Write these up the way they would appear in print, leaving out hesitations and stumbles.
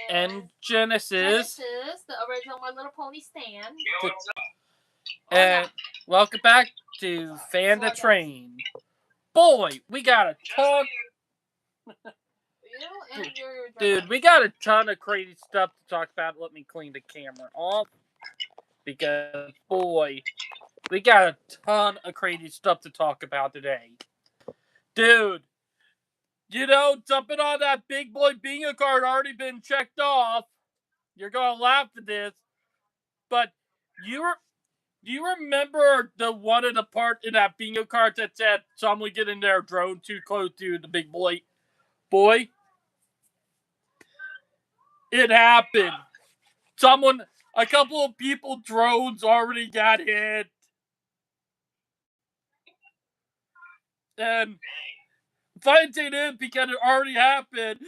and Genesis, the original My Little Pony Stan. And welcome back to Fan the Train. Boy, we got a ton. Dude, we got a ton of crazy stuff to talk about. Let me clean the camera off. Because, boy, we got a ton of crazy stuff to talk about today. Dude, you know, jumping on that big boy bingo card already been checked off. You're gonna laugh at this. But do you remember the one in the part in that bingo card that said someone getting their drone too close to the big boy? It happened. A couple of people, drones already got hit. And funny thing is, because it already happened,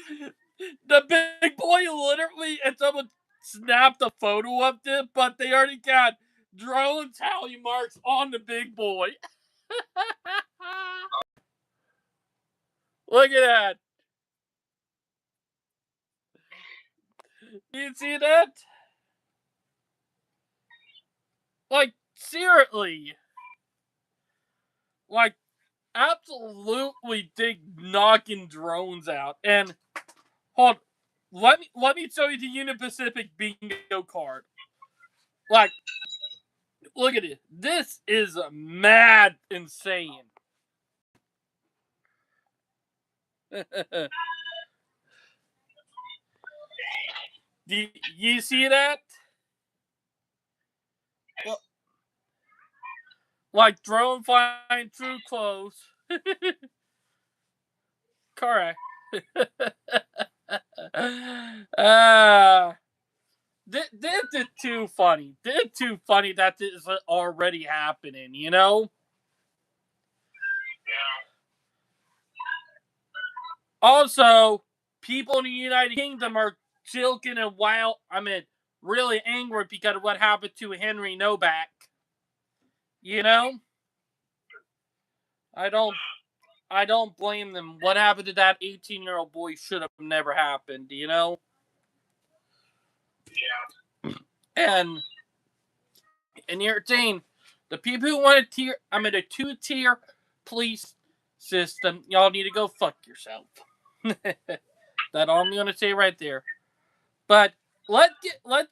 the big boy literally, and someone snapped a photo of it, but they already got drone tally marks on the big boy. Look at that. You see that? Like, seriously. Like, absolutely knocking drones out. And, hold on. Let me show you the Union Pacific bingo card. Like, look at it. This is mad insane. Do you see that? Well, like drone flying through close. Correct. This is too funny. This is too funny that this is already happening, you know? Yeah. Also, people in the United Kingdom are joking and really angry because of what happened to Henry Novak. You know? I don't blame them. What happened to that 18-year-old boy should have never happened, you know? Yeah. And you're saying the people who want a two-tier police system, y'all need to go fuck yourself. That's all I'm gonna say right there. But let's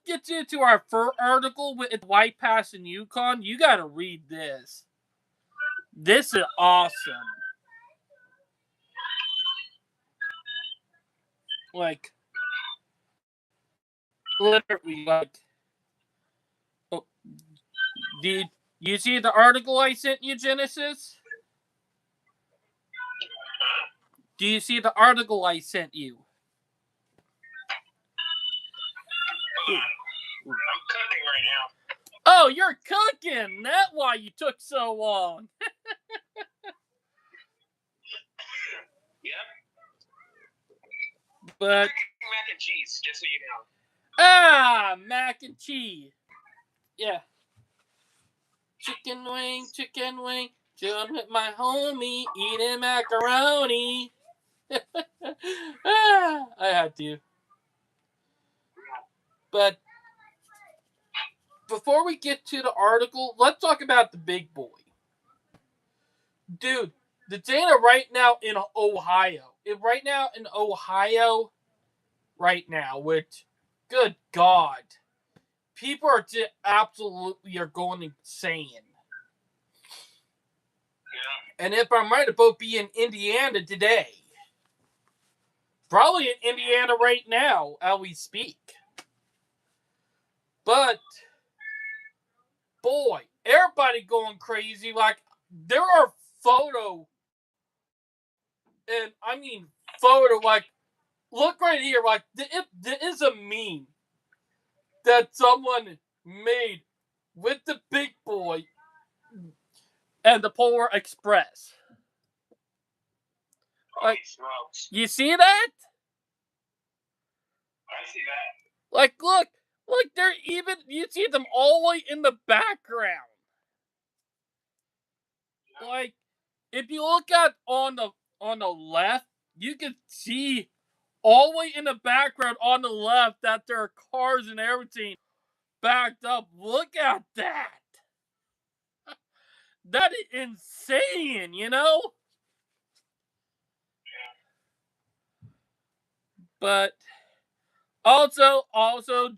get into our first article with White Pass in Yukon. You gotta read this. This is awesome. Like, literally, like, oh, did you see the article I sent you, Genesis? Do you see the article I sent you? I'm cooking right now. Oh, you're cooking! That's why you took so long. Yep. But mac and cheese, just so you know. Ah, mac and cheese. Yeah. Chicken wing, chilling with my homie, eating macaroni. I had to. But before we get to the article, let's talk about the big boy. Dude, the data right now in Ohio. Right now, which, good God, people are just absolutely going insane. Yeah. And if I'm right about being in Indiana today, probably in Indiana right now, as we speak. But, boy, everybody going crazy. Like, there are like, look right here. Like, there is a meme that someone made with the big boy and the Polar Express. Like, you see that? I see that. Like, look, they're even, you see them all the way in the background. Like, if you look at on the left, you can see all the way in the background on the left that there are cars and everything backed up. Look at that. That is insane, you know? But also,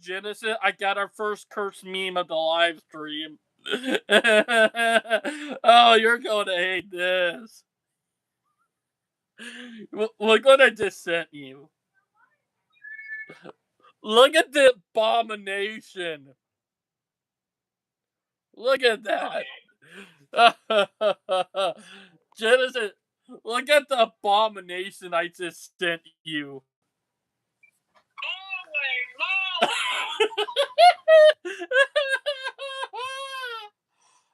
Genesis, I got our first curse meme of the live stream. Oh, you're going to hate this. Look what I just sent you. Look at the abomination. Look at that. Genesis, look at the abomination I just sent you.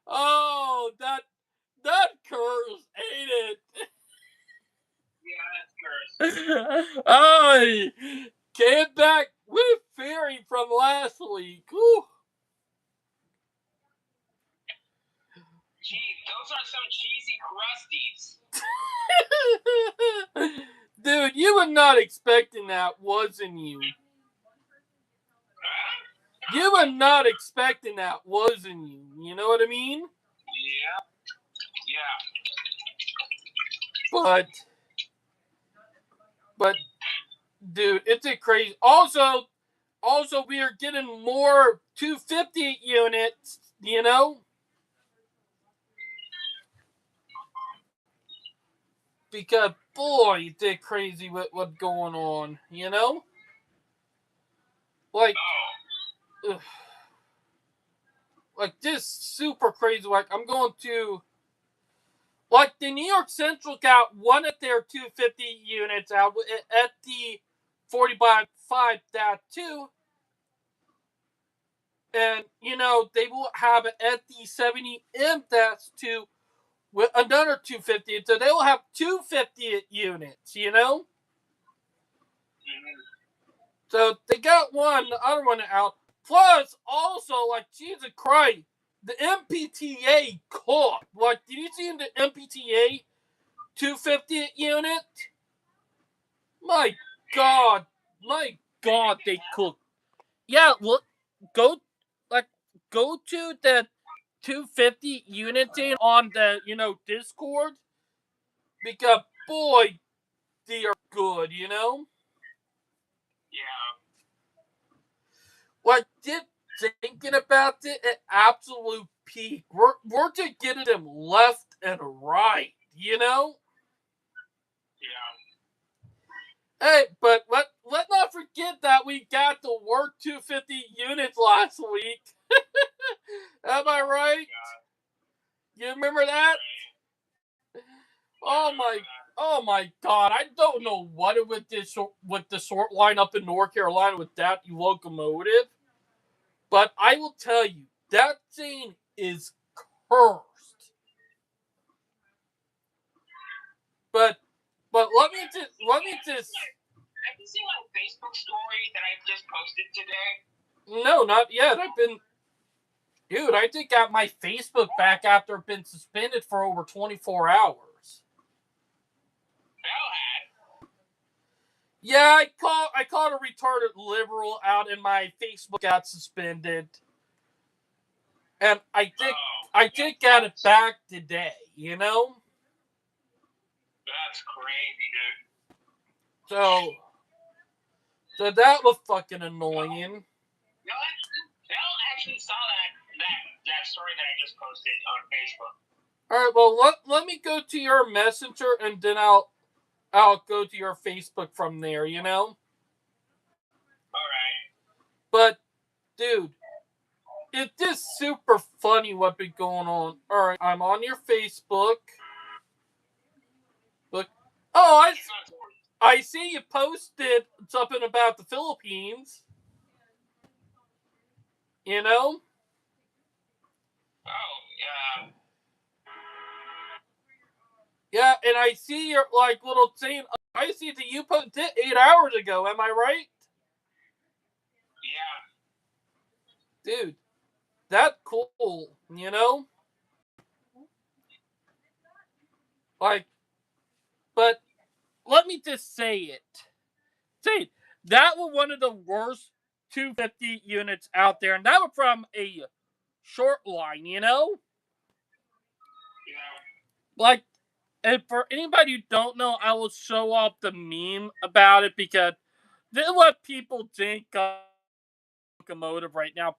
Oh, that curse, ain't it? Yeah, that's cursed. Oh, came back with Fury from last week. Whew. Gee, those are some cheesy crusties. Dude, you were not expecting that, wasn't you? Huh? You were not expecting that, wasn't you? You know what I mean? Yeah. But, dude, it's a crazy. Also, we are getting more 250 units, you know? Because, boy, it's crazy what's going on, you know? Like, ugh. Like, just super crazy. Like, I'm going to, like, the New York Central got one of their 250 units out at the 40x5-2. And, you know, they will have it at the 70M-2 with another 250. So they will have 250 units, you know? So they got one, the other one out. Plus, also, like, Jesus Christ, the MPTA caught. Like, did you see the MPTA 250 unit? My God, they cooked. Yeah, look, go to the 250 unit thing on the, you know, Discord. Because, boy, they are good, you know? Yeah. Like, thinking about it at absolute peak. We're just getting them left and right, you know? Yeah. Hey, but let not forget that we got the work 250 units last week. Am I right? You remember that? Oh my God! I don't know what it with the short line up in North Carolina with that locomotive, but I will tell you that thing is cursed. But let me just. Have you seen my Facebook story that I just posted today? No, not yet. Dude, I just got my Facebook back after it's been suspended for over 24 hours. Yeah, I called a retarded liberal out and my Facebook got suspended. And I did get it back today, you know? That's crazy, dude. So that was fucking annoying. Y'all actually saw that story that I just posted on Facebook. Alright, well let me go to your messenger and then I'll go to your Facebook from there, you know? Alright. But dude, it's just super funny what's been going on. Alright, I'm on your Facebook. Look. Oh, I see you posted something about the Philippines. You know? Oh, yeah. Yeah, and I see your like little thing. I see that you posted it 8 hours ago. Am I right? Yeah. Dude, that's cool. You know? Like, but let me just say it. say that was one of the worst 250 units out there, and that was from a short line, you know? Yeah. Like, and for anybody who don't know, I will show off the meme about it because this is what people think of Locomotive right now.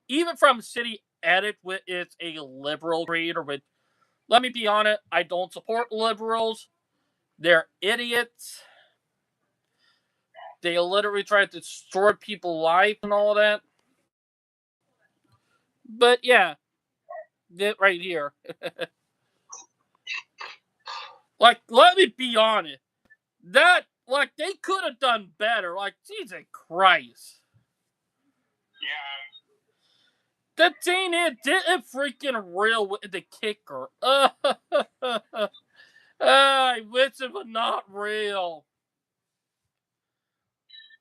Even from City Edit, which is a liberal creator, which, let me be honest, I don't support liberals. They're idiots. They literally try to destroy people's life and all that. But yeah, that right here. Like, let me be honest. That, like, they could have done better. Like, Jesus Christ. Yeah. The thing is, didn't freaking real with the kicker. I wish it was not real.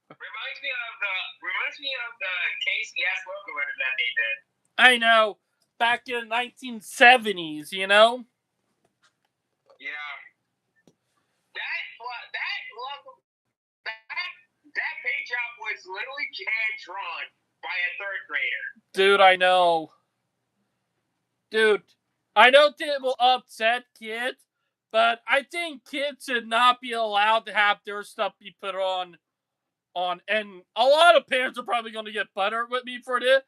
Reminds me of the KCS locomotive that they did. I know. Back in the 1970s, you know? Yeah. That paint job was literally hand drawn by a third grader. Dude, I know. Dude, I know it will upset kids, but I think kids should not be allowed to have their stuff be put on. And a lot of parents are probably going to get buttered with me for this,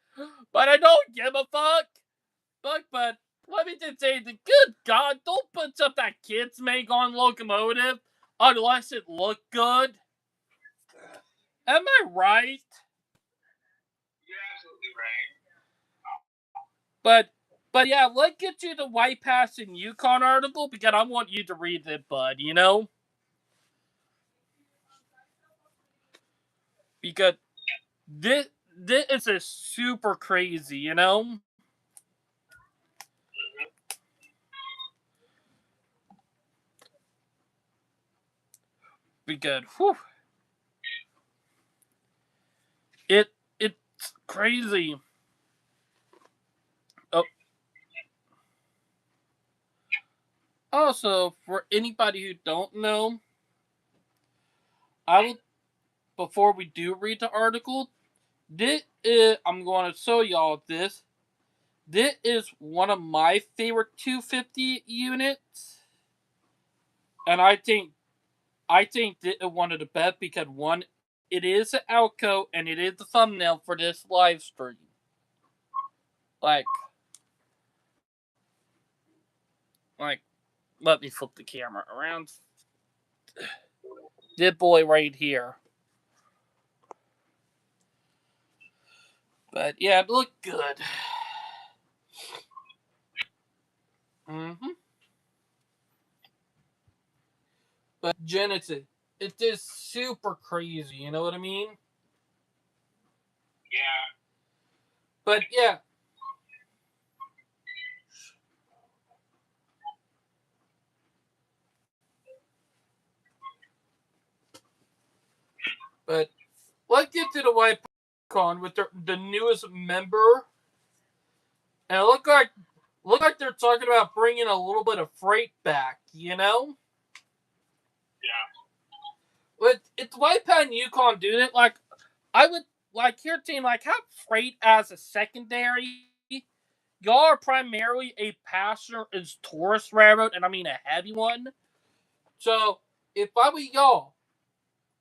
but I don't give a fuck. But let me just say, the good God, don't put stuff that kids make on Locomotive unless it look good. Am I right? You're absolutely right. But yeah, let's get to the White Pass and Yukon article because I want you to read it, bud, you know? Because this is a super crazy, you know? Because, whew. It's crazy. Oh. Also, for anybody who don't know, I will, before we do read the article, I'm going to show y'all this. This is one of my favorite 250 units. And I think this is one of the best because, one, it is an outco and it is the thumbnail for this live stream. Like, let me flip the camera around. This boy right here. But yeah, it looked good. But Genesis, it is super crazy, you know what I mean? Yeah. But yeah. But let's get to the White Con with the newest member. And it look like they're talking about bringing a little bit of freight back, you know? Yeah. But it's White Pass and Yukon doing it. Like, I would like your team, like, have freight as a secondary. Y'all are primarily a passenger and tourist railroad, and I mean a heavy one. So, if I were y'all,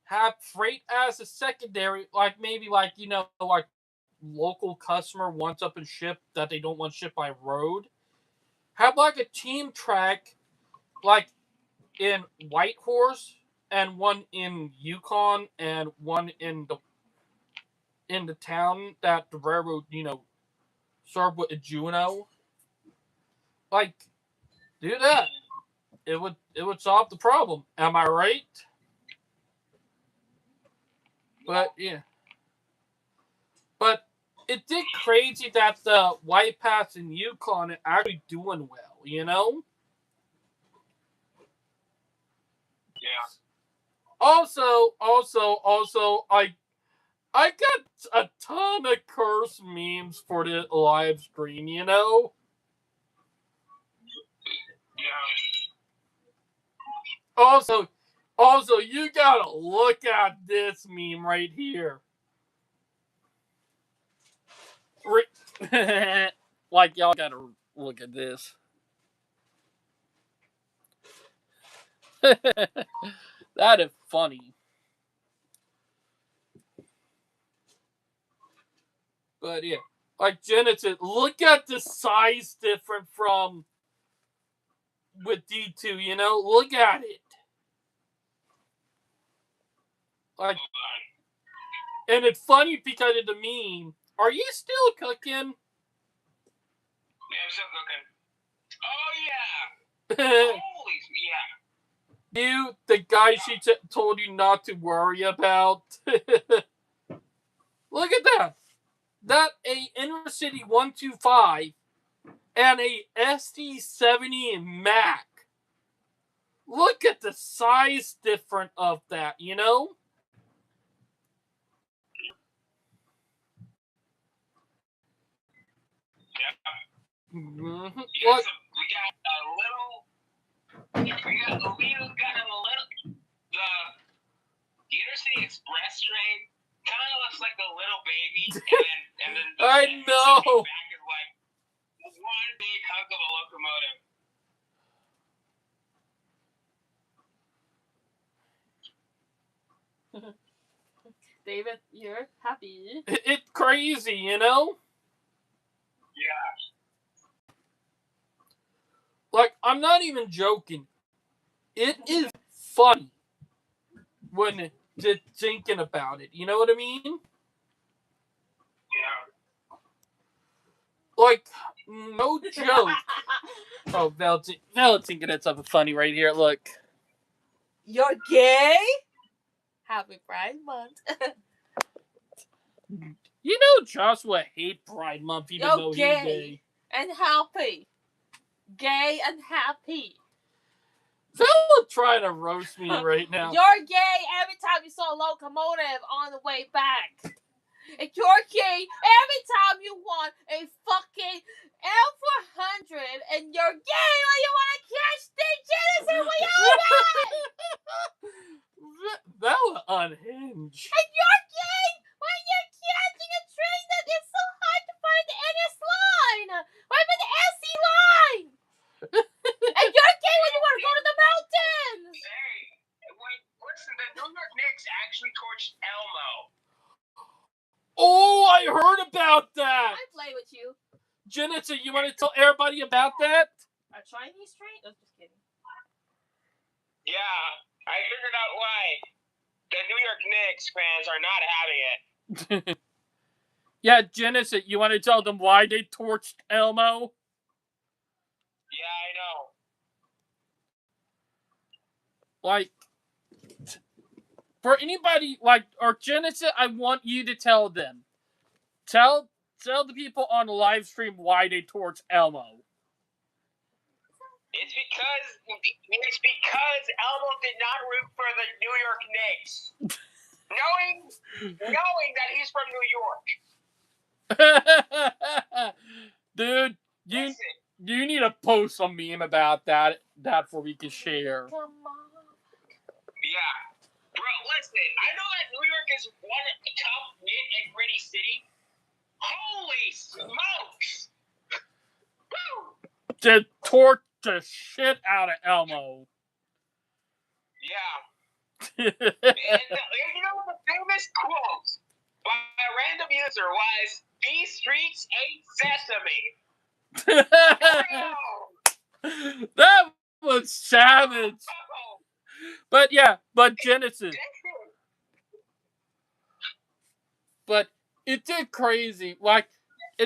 have freight as a secondary, like maybe like, you know, like local customer wants up and ship that they don't want shipped by road. Have like a team track, like in Whitehorse, and one in Yukon, and one in the town that the railroad, you know, served with a Juno. Like, do that. It would solve the problem. Am I right? But yeah. But it did crazy that the White Pass and Yukon are actually doing well, you know? Yeah. Also, I got a ton of curse memes for the live stream, you know? Yeah. Also, Also, you gotta look at this meme right here. Like, y'all gotta look at this. That is funny. But yeah, like Genesis, look at the size different from with D2, you know? Look at it. Like, and it's funny because of the meme. Are you still cooking? Yeah, I'm still cooking. Oh, yeah. Holy, yeah. You, the guy she told you not to worry about. Look at that. That a Inner City 125 and a SD70 Mac. Look at the size difference of that, you know? Yeah. Mm-hmm. We Look, got a little. The Inner City Express train kind of looks like a little baby, and then the I know. back is like one big hunk of a locomotive. David, you're happy. It's crazy, you know? Yeah. Like, I'm not even joking. It is funny when just thinking about it. You know what I mean? Yeah. Like, no joke. Oh, Val thinking it's something funny right here. Look. You're gay? Happy Pride Month. You know Joshua hates Pride Month even though he's gay. And happy. Gay and happy. Val trying to roast me right now. You're gay every time you saw a locomotive on the way back. And you're gay every time you want a fucking L400 and you're gay when you want to catch the Genesis we all That was unhinged. And you're gay when you're catching a train that is so hard to find the NS line. Or even the SC line. And you're gay when you want to go to the mountains. Hey, wait, listen, the New York Knicks actually torched Elmo. Oh, I heard about that. I play with you. Genesis, you want to tell everybody about that? A Chinese train? I was just kidding. Yeah, I figured out why. The New York Knicks fans are not having it. Yeah, Genesis, you want to tell them why they torched Elmo? Yeah, I know. Like, for anybody, like, or Genesis, I want you to tell them. Tell the people on the live stream why they torched Elmo. It's because Elmo did not root for the New York Knicks. knowing that he's from New York. Dude, you need to post some meme about that for we can share. Come on. Yeah. Bro, listen, I know that New York is one of the top knit and gritty city. Holy smokes! Woo! To torch the shit out of Elmo. Yeah. And you know the famous quote by a random user was, "These streets ain't sesame." That was savage. But yeah, Genesis. But it did crazy. Like,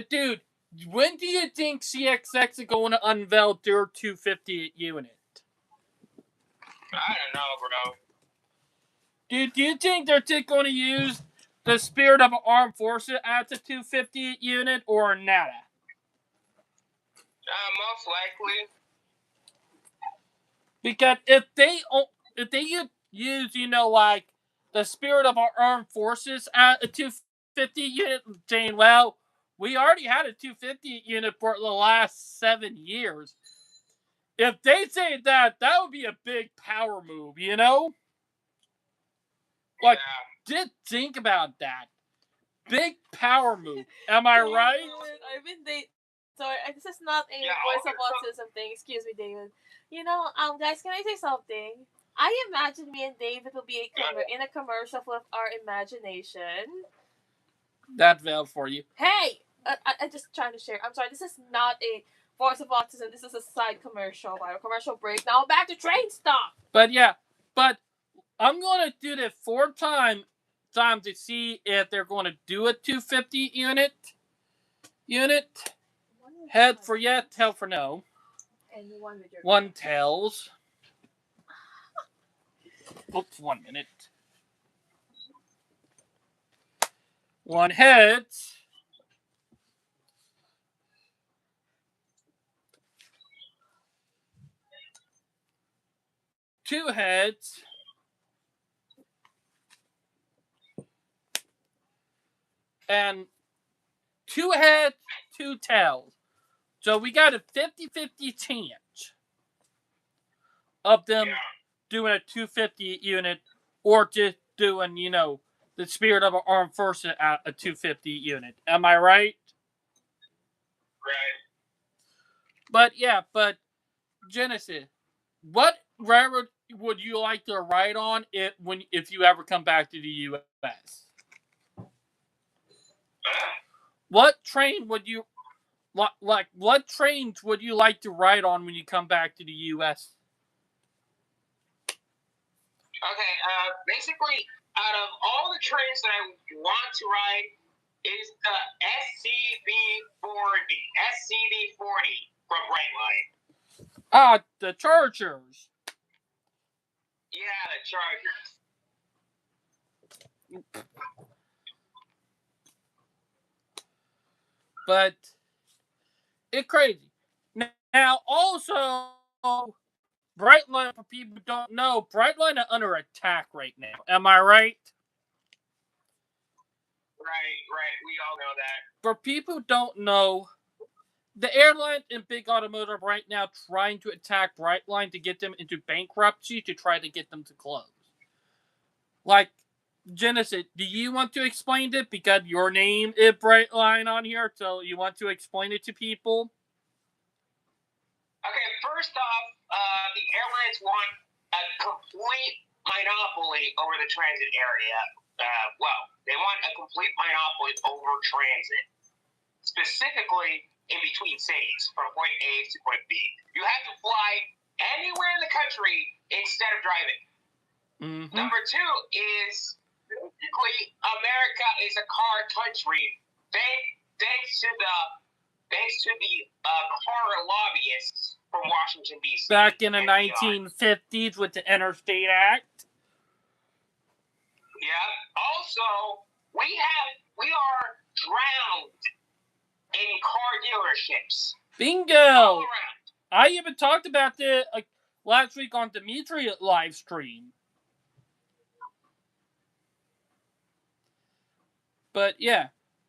dude, when do you think CXX is going to unveil their 250 unit? I don't know, bro. Dude, do you think they're going to use the Spirit of Armed Forces as a 250 unit or nada? Most likely. Because if they use, you know, like the Spirit of our Armed Forces at a 250 unit, saying, well, we already had a 250 unit for the last 7 years. If they say that, that would be a big power move, you know? Like, Yeah. just think about that. Big power move. Am I right? I've been Sorry, this is not a Yeah, voice of okay, autism thing. Excuse me, David. You know, guys, can I say something? I imagine me and David will be in a commercial full of our imagination. That's valid for you. Hey, I'm just trying to share. I'm sorry, this is not a voice of autism. This is a side commercial. By a commercial break. Now back to train stuff. But yeah, I'm going to do this 4 times to see if they're going to do a 250 unit. Head for yes, tail for no. And one with your 1 tails. Oops, 1 minute. 1 heads. 2 heads. And 2 heads, 2 tails. So we got a 50-50 chance of them doing a 250 unit or just doing, the Spirit of an Armed Forces at a 250 unit. Am I right? Right. But Genesis, what railroad would you like to ride on if you ever come back to the U.S.? What train would you what trains would you like to ride on when you come back to the U.S.? Okay, basically, out of all the trains that I want to ride is the SCV40 from Brightline. The Chargers. Yeah, the Chargers. But it's crazy. Now, also, Brightline, for people who don't know, Brightline are under attack right now. Am I right? Right. We all know that. For people who don't know, the airlines and big automotive right now trying to attack Brightline to get them into bankruptcy to try to get them to close. Like, Genesis, do you want to explain it? Because your name is Brightline on here, so you want to explain it to people? Okay, first off, the airlines want a complete monopoly over the transit area. They want a complete monopoly over transit, specifically in between cities, from point A to point B. You have to fly anywhere in the country instead of driving. Mm-hmm. Number 2 is, basically, America is a car country thanks to the car lobbyists from Washington, D.C. Back in the 1950s with the Interstate Act. Yeah. Also, we are drowned in car dealerships. Bingo! All around. I even talked about this last week on Dimitri live stream. But yeah.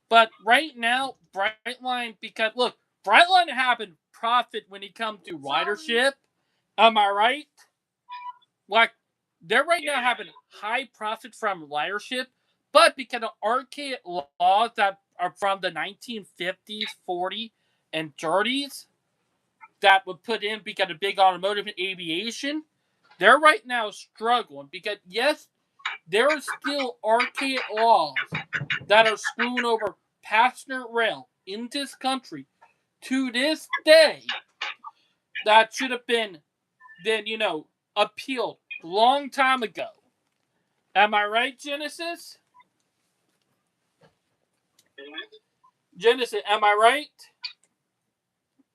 But right now, Brightline, because look, Brightline having profit when it comes to ridership. Am I right? Like, they're right now having high profit from ridership, but because of archaic laws that are from the 1950s, 40s, and 30s that were put in because of big automotive and aviation, they're right now struggling because, yes, there are still archaic laws that are screwing over passenger rail in this country to this day that should have been then, appealed long time ago. Am I right, Genesis? Mm-hmm. Genesis, am I right?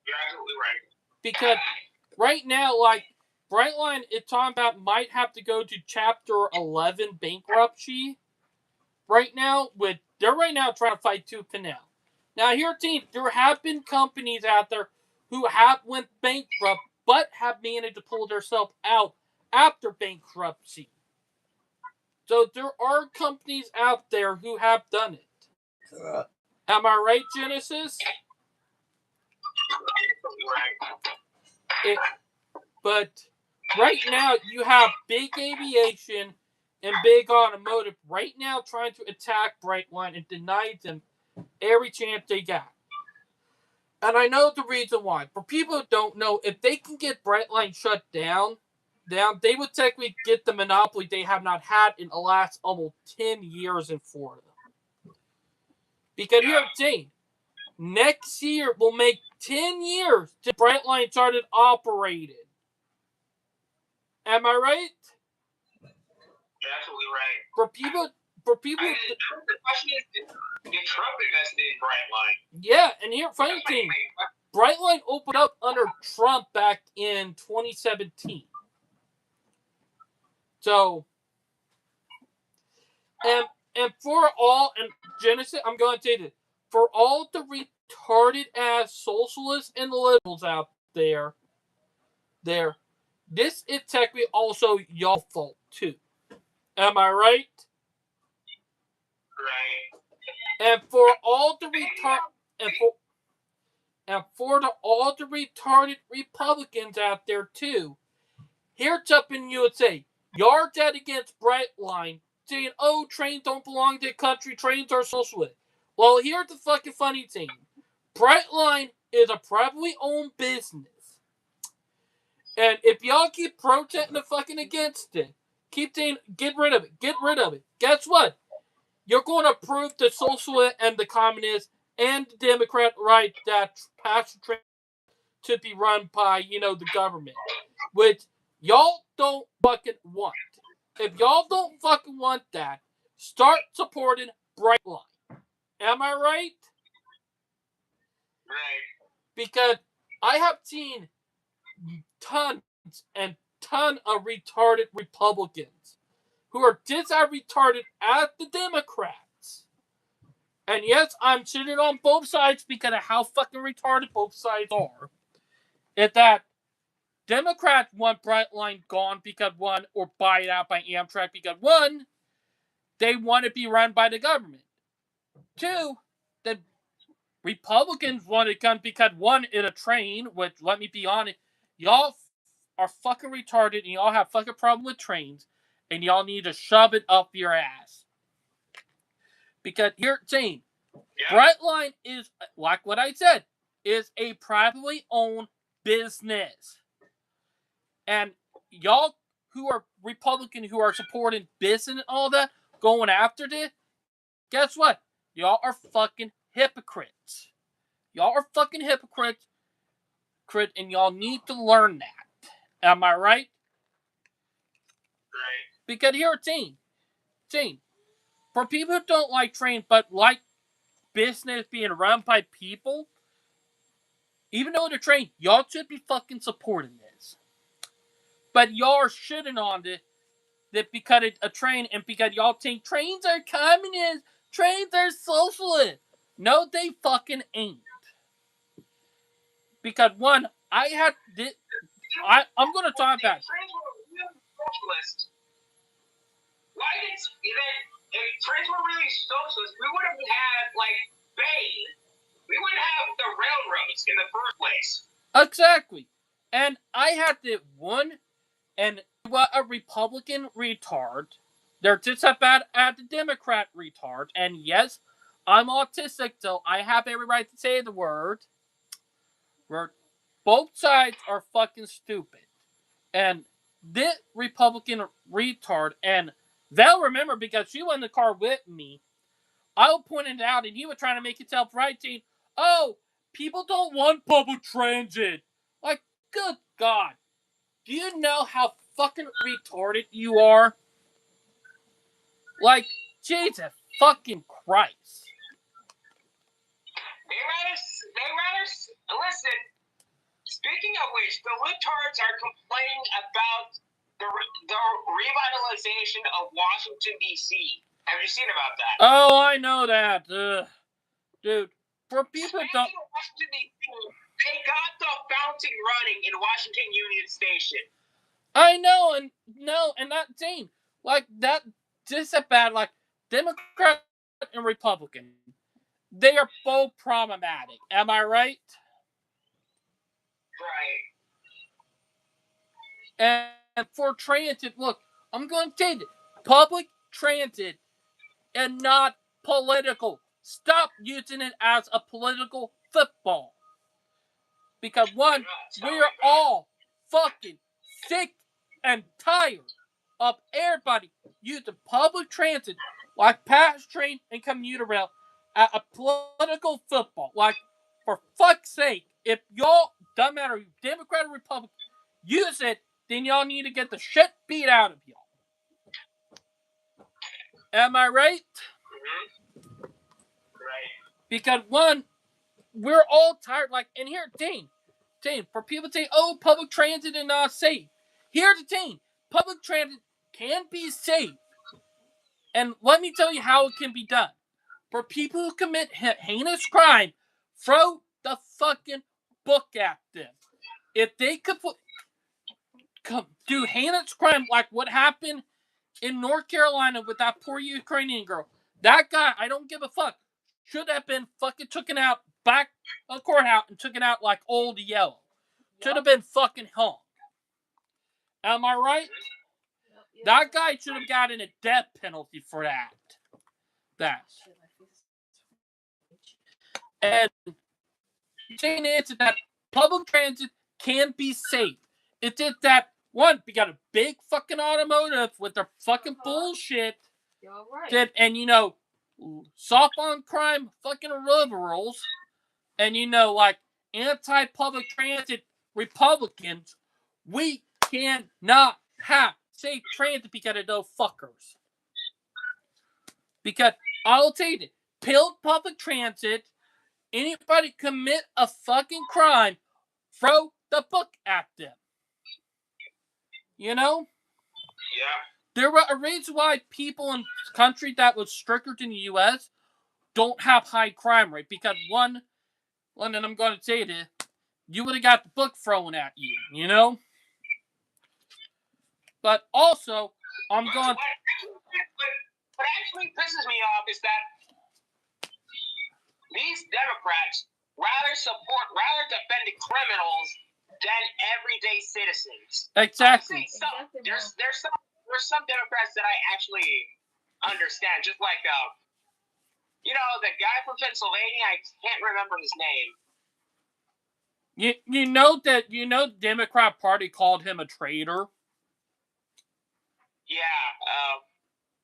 You're absolutely right. Because right now, like, Brightline, it's talking about might have to go to Chapter 11 bankruptcy. Right now, they're right now trying to fight tooth and nail. Now, here, team, there have been companies out there who have went bankrupt, but have managed to pull themselves out after bankruptcy. So there are companies out there who have done it. Am I right, Genesis? Right. But right now, you have big aviation and Big Automotive right now trying to attack Brightline and deny them every chance they got. And I know the reason why. For people who don't know, if they can get Brightline shut down, they would technically get the monopoly they have not had in the last almost 10 years in Florida. Because here's the thing. Next year will make 10 years since Brightline started operating. Am I right? You're absolutely right. For people, the question is, did Trump invested in Brightline? Yeah, and here, funny thing, Brightline opened up under Trump back in 2017. So, and for all, and Genesis, I'm going to say this, for all the retarded ass socialists and liberals out there, this is technically also y'all fault too. Am I right? Right. And for all the all the retarded Republicans out there too, here's up in USA, y'all dead against Brightline, saying, "Oh, trains don't belong to the country. Trains are socialist." Well, here's the fucking funny thing: Brightline is a privately owned business. And if y'all keep protesting the fucking against it, keep saying, get rid of it. Guess what? You're going to prove the socialist and the communist and the Democrat right that passenger train to be run by, the government. Which y'all don't fucking want. If y'all don't fucking want that, start supporting Brightline. Am I right? Right. Because I have seen tons of retarded Republicans who are just as retarded as the Democrats. And yes, I'm sitting on both sides because of how fucking retarded both sides are. Is that Democrats want Brightline gone because one, or buy it out by Amtrak because one, they want to be run by the government. Two, the Republicans want it gone because one, in a train, which, let me be honest, y'all are fucking retarded and y'all have fucking problem with trains and y'all need to shove it up your ass. Because here's the thing, Brightline is, like what I said, is a privately owned business. And y'all who are Republican, who are supporting business and all that, going after this, guess what? Y'all are fucking hypocrites. Y'all are fucking hypocrites, and y'all need to learn that. Am I right? Right. Because here's the thing. For people who don't like trains but like business being run by people, even though they're trained, y'all should be fucking supporting this. But y'all are shitting on this that because it's a train and because y'all think trains are communist, trains are socialist. No, they fucking ain't. Because one, I'm going to talk about it. Trains were really socialist. Why did if trains were really socialist, we would have had Bain. We wouldn't have the railroads in the first place. Exactly. And I had to and what a Republican retard. They're just as bad as the Democrat retard. And yes, I'm autistic, so I have every right to say the word. Where both sides are fucking stupid. And this Republican retard, and they'll remember because she was in the car with me, I pointed it out and he was trying to make himself right, saying, "Oh, people don't want public transit." Like, good God. Do you know how fucking retarded you are? Like, Jesus fucking Christ. They rather listen. Speaking of which, the libtards are complaining about the revitalization of Washington, D.C. Have you seen about that? Oh, I know that. Dude, for people Speaking don't... of Washington, D.C., they got the fountain running in Washington Union Station. I know, and that thing, like, that, just a bad, like, Democrat and Republican, they are both problematic. Am I right? Right. And for transit, look, I'm going to tell you, public transit and not political. Stop using it as a political football. Because one, we're all fucking sick and tired of everybody using public transit like pass train and commuter rail at a political football. Like, for fuck's sake, if y'all, doesn't matter, Democrat or Republican, use it, then y'all need to get the shit beat out of y'all. Am I right? Mm-hmm. Right. Because one, we're all tired. Like, and here, Dean, for people to say, oh, public transit is not safe. Here's the thing: public transit can be safe, and let me tell you how it can be done. For people who commit heinous crime, throw the fucking book at them. If they could do heinous crime like what happened in North Carolina with that poor Ukrainian girl, that guy, I don't give a fuck, should have been fucking taken out back of the courthouse and taken out like Old Yellow. Should have been fucking hung. Am I right? Yep. That guy should have gotten a death penalty for that. And saying is that public transit can be safe. It's just that, one, we got a big fucking automotive with their fucking bullshit. You're right. And, soft on crime fucking liberals. And, like, anti-public transit Republicans. We cannot have safe transit because of those fuckers. Because, I'll tell you, build public transit. Anybody commit a fucking crime, throw the book at them. You know? Yeah. There were a reason why people in countries that was stricter than the U.S. don't have high crime rate. Because one, and I'm going to say this, you would have got the book thrown at you, you know? But also, I'm going... What actually pisses me off is that these Democrats rather defend criminals than everyday citizens. Exactly. There's some Democrats that I actually understand, just like the guy from Pennsylvania. I can't remember his name. You know the Democrat Party called him a traitor. Yeah.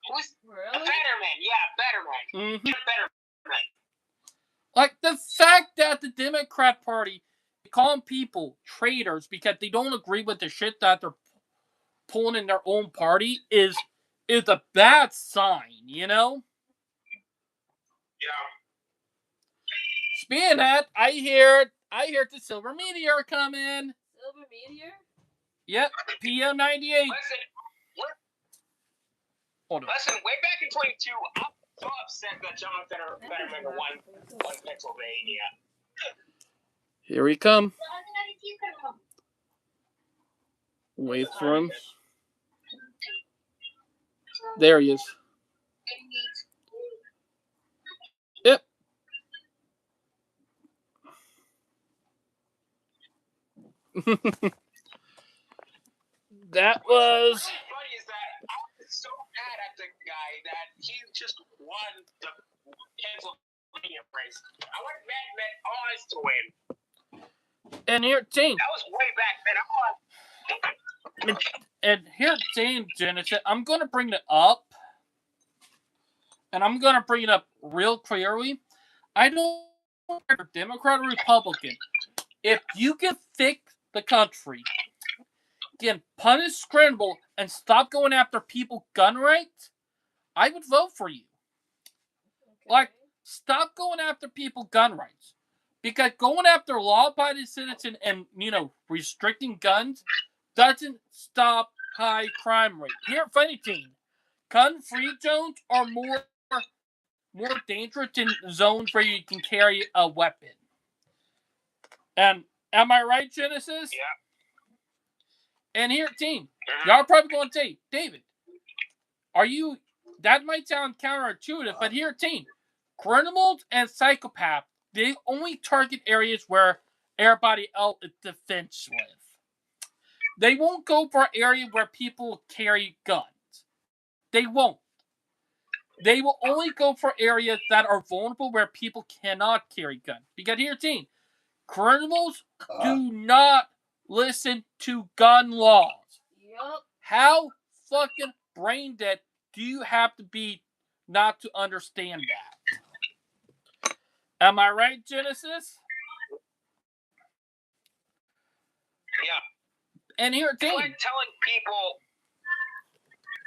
Who's really? Fetterman? Yeah, Fetterman. Mm-hmm. Fetterman. Like, the fact that the Democrat Party calling people traitors because they don't agree with the shit that they're pulling in their own party is a bad sign, you know? Yeah. Speaking of that, I hear the Silver Meteor come in. Silver Meteor? Yep, PM98. Listen, way back in 22, I'm so upset that John Fetterman won Pennsylvania. Here we come. Wait for him. There he is. Yep. That was... What's funny is that I was so mad at the guy that he just won the Pennsylvania race. I would have bet odds to win. And here, Jane. That was way back then. And here, Jane, Genesis, I'm going to bring it up. And I'm going to bring it up real clearly. I don't care, Democrat or Republican. If you can fix the country, can punish scramble and stop going after people gun rights, I would vote for you. Okay. Like, stop going after people gun rights. Because going after law-abiding citizens and, restricting guns doesn't stop high crime rate. Here, funny thing, gun-free zones are more dangerous than zones where you can carry a weapon. And am I right, Genesis? Yeah. And here, team, y'all are probably going to say, David, that might sound counterintuitive, but here, team, criminals and psychopaths, they only target areas where everybody else is defenseless. They won't go for an area where people carry guns. They won't. They will only go for areas that are vulnerable where people cannot carry guns. Because here's the thing. Criminals do not listen to gun laws. Yup. How fucking brain dead do you have to be not to understand that? Am I right, Genesis? Yeah. And here's the It's thing. like telling people,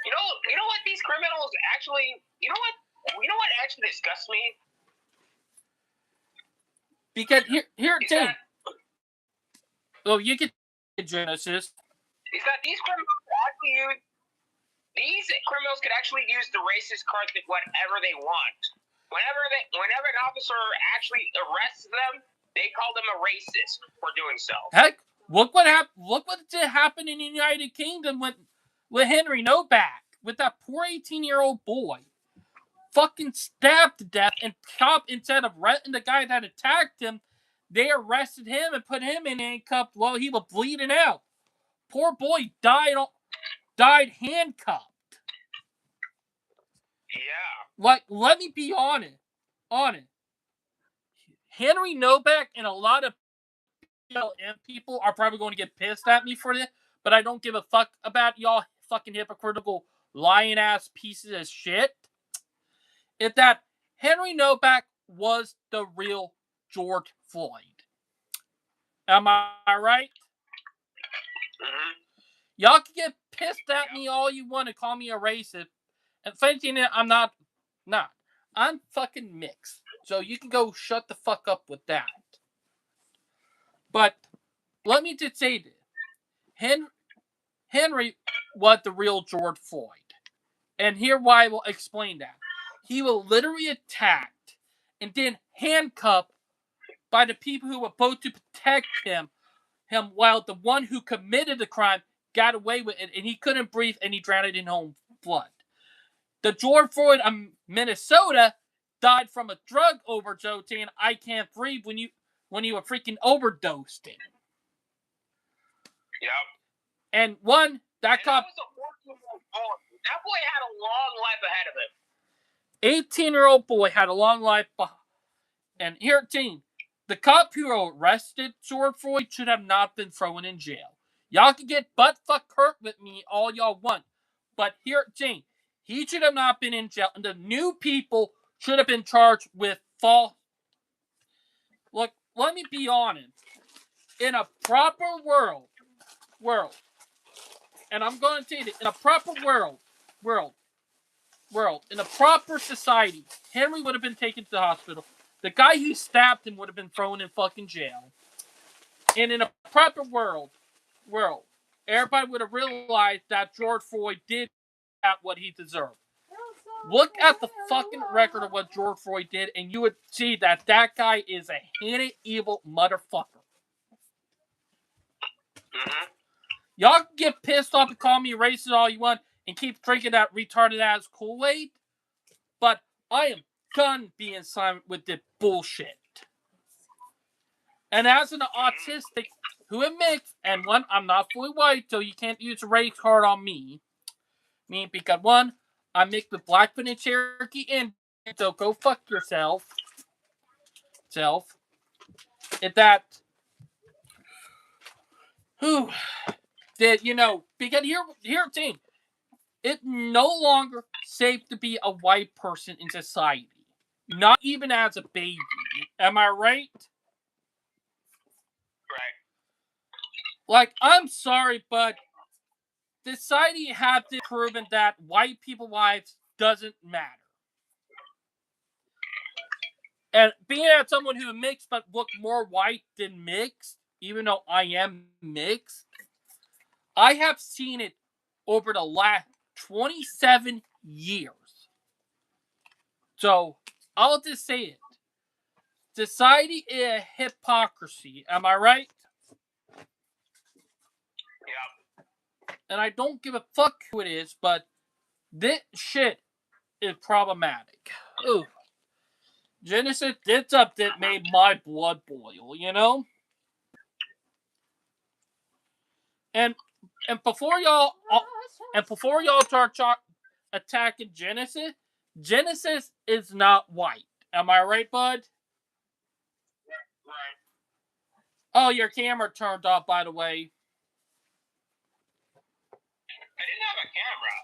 you know what these criminals actually, you know what actually disgusts me? Because here's the Is thing. that, Oh, you get Genesis. is that these criminals could actually use the racist card to whatever they want. Whenever an officer actually arrests them, they call them a racist for doing so. Heck, look what happened in the United Kingdom with Henry Novak, with that poor 18-year-old boy. Fucking stabbed to death, and cop, instead of arresting the guy that attacked him, they arrested him and put him in handcuffs while he was bleeding out. Poor boy died handcuffed. Yeah. Like, let me be honest. Henry Novak and a lot of BLM people are probably going to get pissed at me for this, but I don't give a fuck about y'all fucking hypocritical lying ass pieces of shit. It's that Henry Novak was the real George Floyd. Am I right? Mm-hmm. Y'all can get pissed at me all you want to call me a racist. And fancy it, I'm not. I'm fucking mixed. So you can go shut the fuck up with that. But let me just say this. Henry was the real George Floyd. And here why I will explain that. He was literally attacked and then handcuffed by the people who were supposed to protect him while the one who committed the crime got away with it and he couldn't breathe and he drowned in his own blood. The George Floyd of Minnesota died from a drug overdose saying, I can't breathe when you were freaking overdosed in. Yep. And that cop. That was a 14-year-old boy. That boy had a long life ahead of him. 18-year-old boy had a long life behind. And here, team, the cop who arrested George Floyd should have not been thrown in jail. Y'all can get butt-fuck hurt with me all y'all want. But here, team, he should have not been in jail. And the new people should have been charged with false. Look, let me be honest. In a proper world, and I'm going to tell you this, in a proper world, in a proper society, Henry would have been taken to the hospital. The guy who stabbed him would have been thrown in fucking jail. And in a proper world, everybody would have realized that George Floyd did what he deserved. Look at the fucking record of what George Floyd did, and you would see that guy is a hated, evil motherfucker. Mm-hmm. Y'all can get pissed off and call me racist all you want and keep drinking that retarded ass Kool-Aid, but I am done being silent with this bullshit. And as an autistic who admits, and one, I'm not fully white, so you can't use a race card on me. Because one, I'm mixed with Blackfoot and Cherokee Indian, so go fuck yourself. It's that, because here, team, it's no longer safe to be a white person in society. Not even as a baby. Am I right? Right. Like, I'm sorry, but society has proven that white people's lives doesn't matter. And being as someone who mixed but look more white than mixed, even though I am mixed, I have seen it over the last 27 years. So, I'll just say it. Society is a hypocrisy. Am I right? Yeah. And I don't give a fuck who it is, but this shit is problematic. Ooh. Genesis did something that made my blood boil, you know? And before y'all start attacking Genesis, Genesis is not white. Am I right, bud? Right. Oh, your camera turned off, by the way. I didn't have a camera.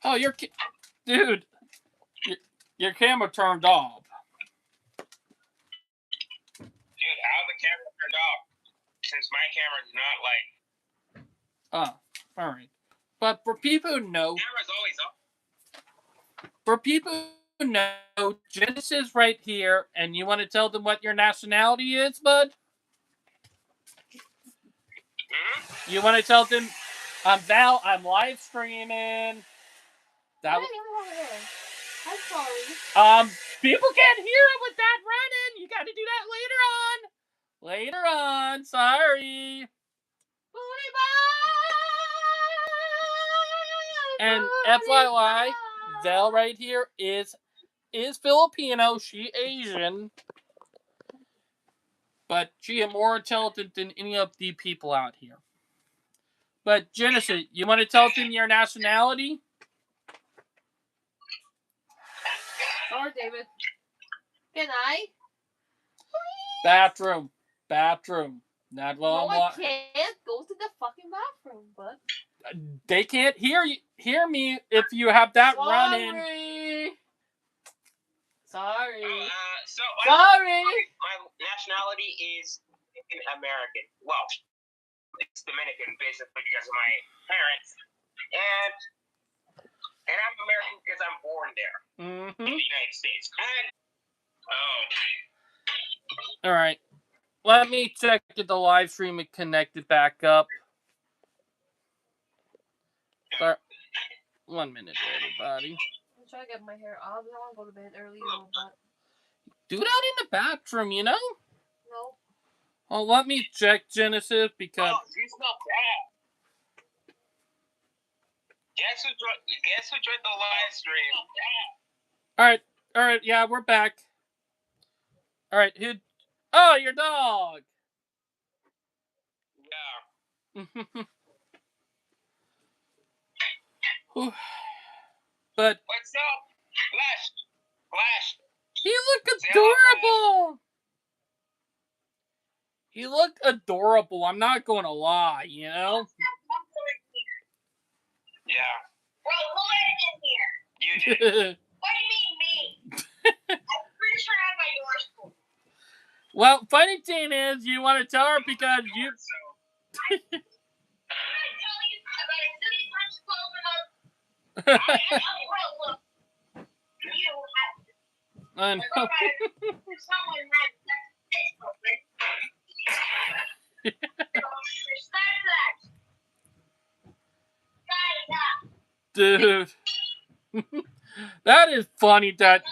Oh, dude, your camera turned off. Dude, how the camera turned off? Since my camera's not like. Oh, all right. But for people who know, Camera's always off. for people who know, Genesis right here, and you want to tell them what your nationality is, bud? Mm-hmm. You want to tell them, I'm Val, I'm live streaming. That I'm sorry. People can't hear it with that running. You got to do that later on. Later on. Sorry. And FYI, Val right here is Filipino. She Asian. But she is more intelligent than any of the people out here. But Genesis, you want to tell them your nationality? Sorry, David. Can I? Bathroom. Not No, what I can't go to the fucking bathroom, but they can't hear me if you have that running. Sorry. Sorry. My nationality is American. Well, it's Dominican, basically, because of my parents, and I'm American because I'm born there in the United States. And all right, let me check if the live stream is connected back up. Sorry. 1 minute, everybody. I'm trying to get my hair off. I want to go to bed early, but do that in the bathroom, you know. No. Oh, let me check Genesis because. Oh, it's not bad. Guess who joined the live stream? All right, yeah, we're back. All right, who? Oh, your dog. Yeah. But what's up, Flash? He looked adorable. He looked adorable. I'm not going to lie, you know. Yeah. Bro, who let in here? You did. What do you mean me? I'm pretty sure I have my doors full. Well, funny thing is, you want to tell her because you. I'm gonna tell you about a silly punch closing up. Look. You have. I know. Someone had this open. Dude. That is funny that.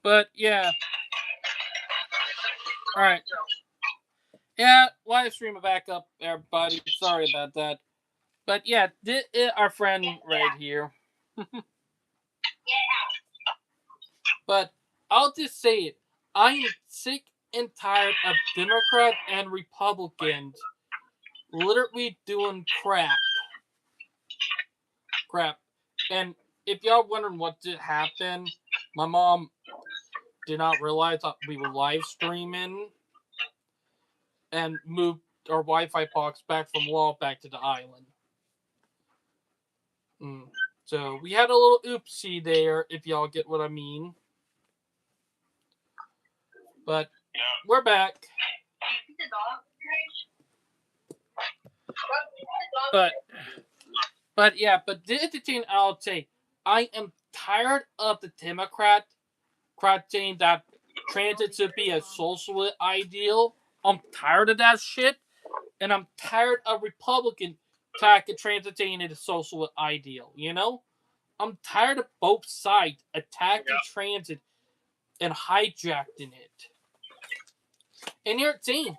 But yeah. Alright. Yeah, live stream will back up, everybody. Sorry about that. But yeah, this is our friend right here. But I'll just say it. I am sick and tired of Democrats and Republicans literally doing crap. And if y'all wondering what did happen, my mom did not realize that we were live streaming and moved our Wi-Fi box back from wall back to the island. So we had a little oopsie there, if y'all get what I mean. But we're back. But yeah, but this is the thing I'll say. I am tired of the Democrat saying that transit should be a social ideal. I'm tired of that shit. And I'm tired of Republican attacking transit saying it is a social ideal, you know? I'm tired of both sides attacking transit and hijacking it. And here, Zane,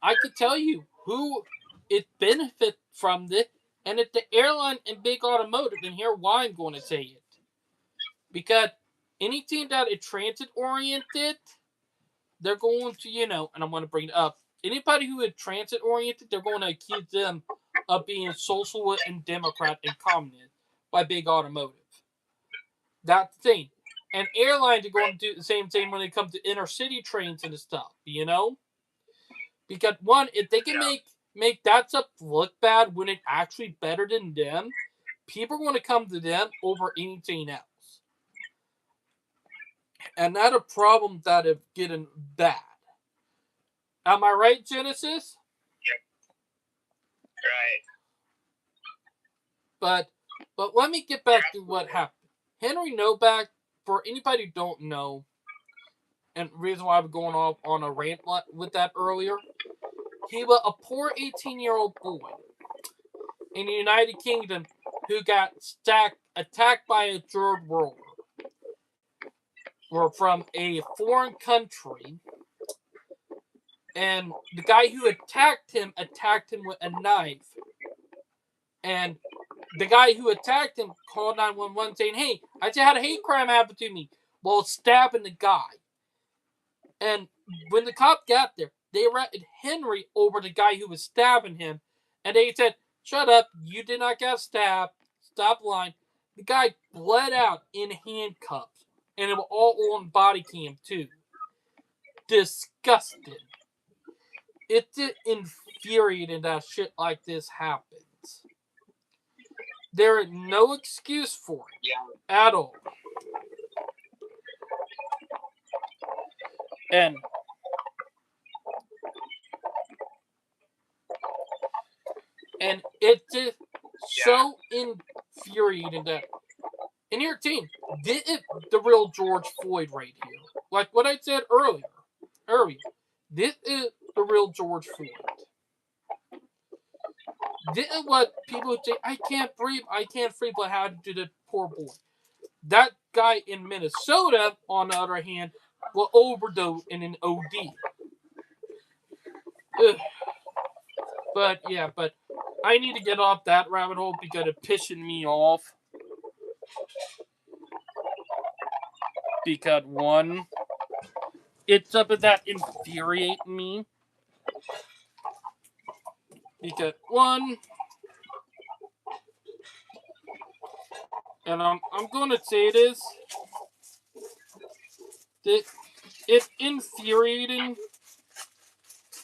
I could tell you who it benefits from this, and it's the airline and big automotive, and here why I'm going to say it. Because anything that is transit-oriented, they're going to, and I'm going to bring it up, anybody who is transit-oriented, they're going to accuse them of being socialist and Democrat and communist by big automotive. That's the thing. And airlines are going to do the same thing when it comes to inner city trains and stuff, you know? Because one, if they can make that stuff look bad when it's actually better than them, people are going to come to them over anything else. And that's a problem that is getting bad. Am I right, Genesis? Right. But let me get back to what happened. Henry Novak, for anybody who don't know, and the reason why I was going off on a rant with that earlier, he was a poor 18-year-old boy in the United Kingdom who got attacked by a third worlder or from a foreign country. And the guy who attacked him with a knife. And the guy who attacked him called 911 saying, hey, I just had a hate crime happen to me while stabbing the guy. And when the cop got there, they arrested Henry over the guy who was stabbing him. And they said, shut up, you did not get stabbed. Stop lying. The guy bled out in handcuffs. And it was all on body cam, too. Disgusting. It's infuriating that shit like this happens. There is no excuse for it at all. And it's just so infuriating that. And here, team, this is the real George Floyd right here. Like what I said earlier, this is the real George Floyd. This is what people say, I can't breathe, but how to do the poor boy. That guy in Minnesota, on the other hand, will overdose in an OD. Ugh. But I need to get off that rabbit hole because it's pissing me off. Because one, it's something that infuriates me. Because one, and I'm going to say this, that it's infuriating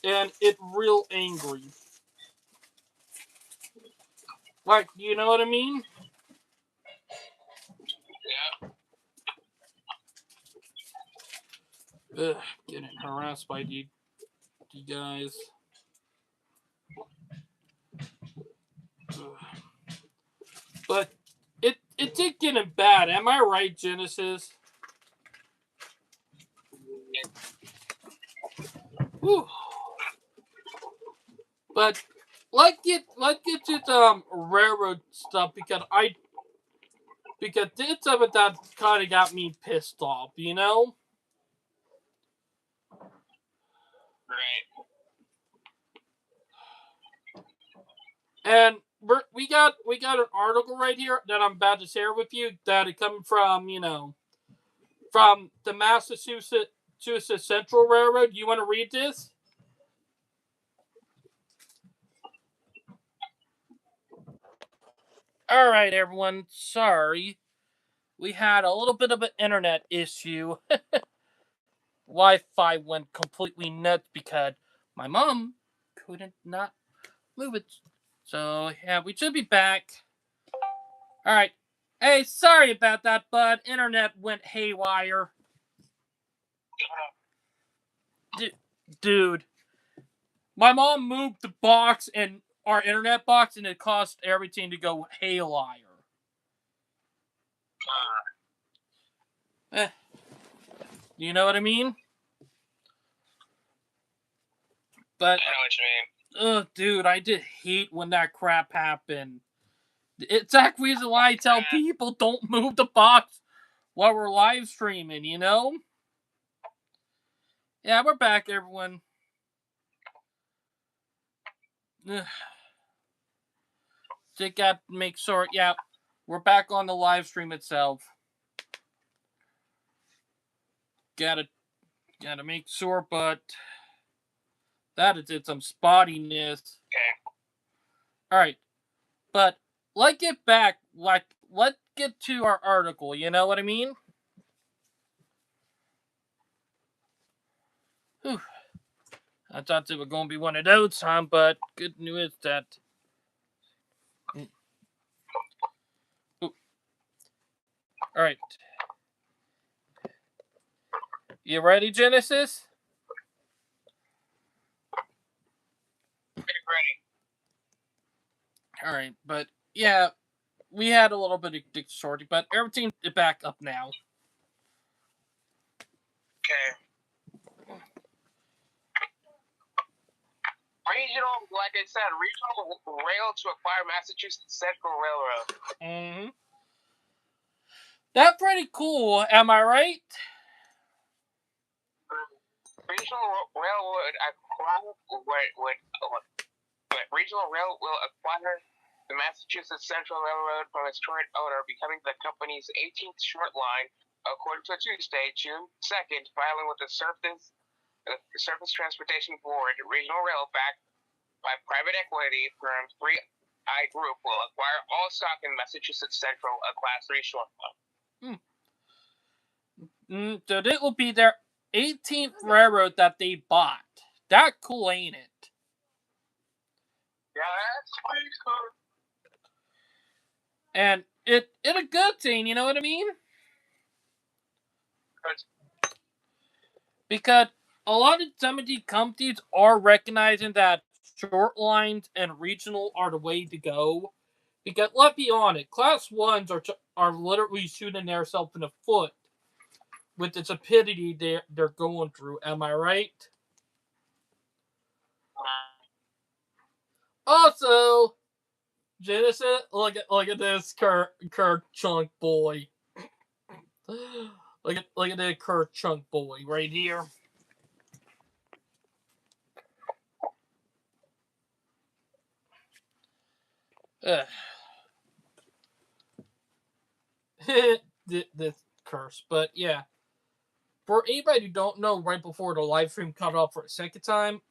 and it's real angry. Like, you know what I mean? Yeah. Ugh, getting harassed by the guys. Ugh. But it did getting bad. Am I right, Genesis? Whew. But let's get to railroad stuff because it's something that kind of got me pissed off, you know? Right. And we got an article right here that I'm about to share with you that it comes from, from the Massachusetts Central Railroad. You want to read this? All right, everyone. Sorry. We had a little bit of an internet issue. Wi-Fi went completely nuts because my mom couldn't not move it. So, yeah, we should be back. All right. Hey, sorry about that, bud. Internet went haywire. Dude. My mom moved the box and our internet box, and it caused everything to go haywire. You know what I mean? But I know what you mean. Dude, I just hate when that crap happened. It's that reason why I tell people don't move the box while we're live streaming, you know? Yeah, we're back, everyone. Just got to make sure. Yeah, we're back on the live stream itself. Gotta make sure, but that is it. Some spottiness. Okay. Alright. But let's get back, let's get to our article, you know what I mean? Whew. I thought it was going to be one of those, but good news that... Alright. You ready, Genesis? Ready. Alright, but yeah, we had a little bit of shorty, but everything's back up now. Okay. Like I said, regional rail to acquire Massachusetts Central Railroad. Mm-hmm. That's pretty cool, am I right? Regional rail would acquire regional rail will acquire the Massachusetts Central Railroad from its current owner, becoming the company's 18th short line, according to Tuesday, June 2nd, filing with the Surface Transportation Board. Regional Rail, backed by private equity firm 3i Group, will acquire all stock in Massachusetts Central, a Class 3 short line. So this will be their 18th railroad that they bought. That cool, ain't it? Yeah, that's pretty cool. And it's a good thing, you know what I mean? Because a lot of some of these companies are recognizing that short lines and regional are the way to go. Because let's be honest, Class 1s are literally shooting themselves in the foot with the stupidity they're going through. Am I right? Also, Genesis, look at this Kirk Chunk boy. Look at that Kirk Chunk boy right here. This curse, but yeah. For anybody who don't know, right before the live stream cut off for a second time,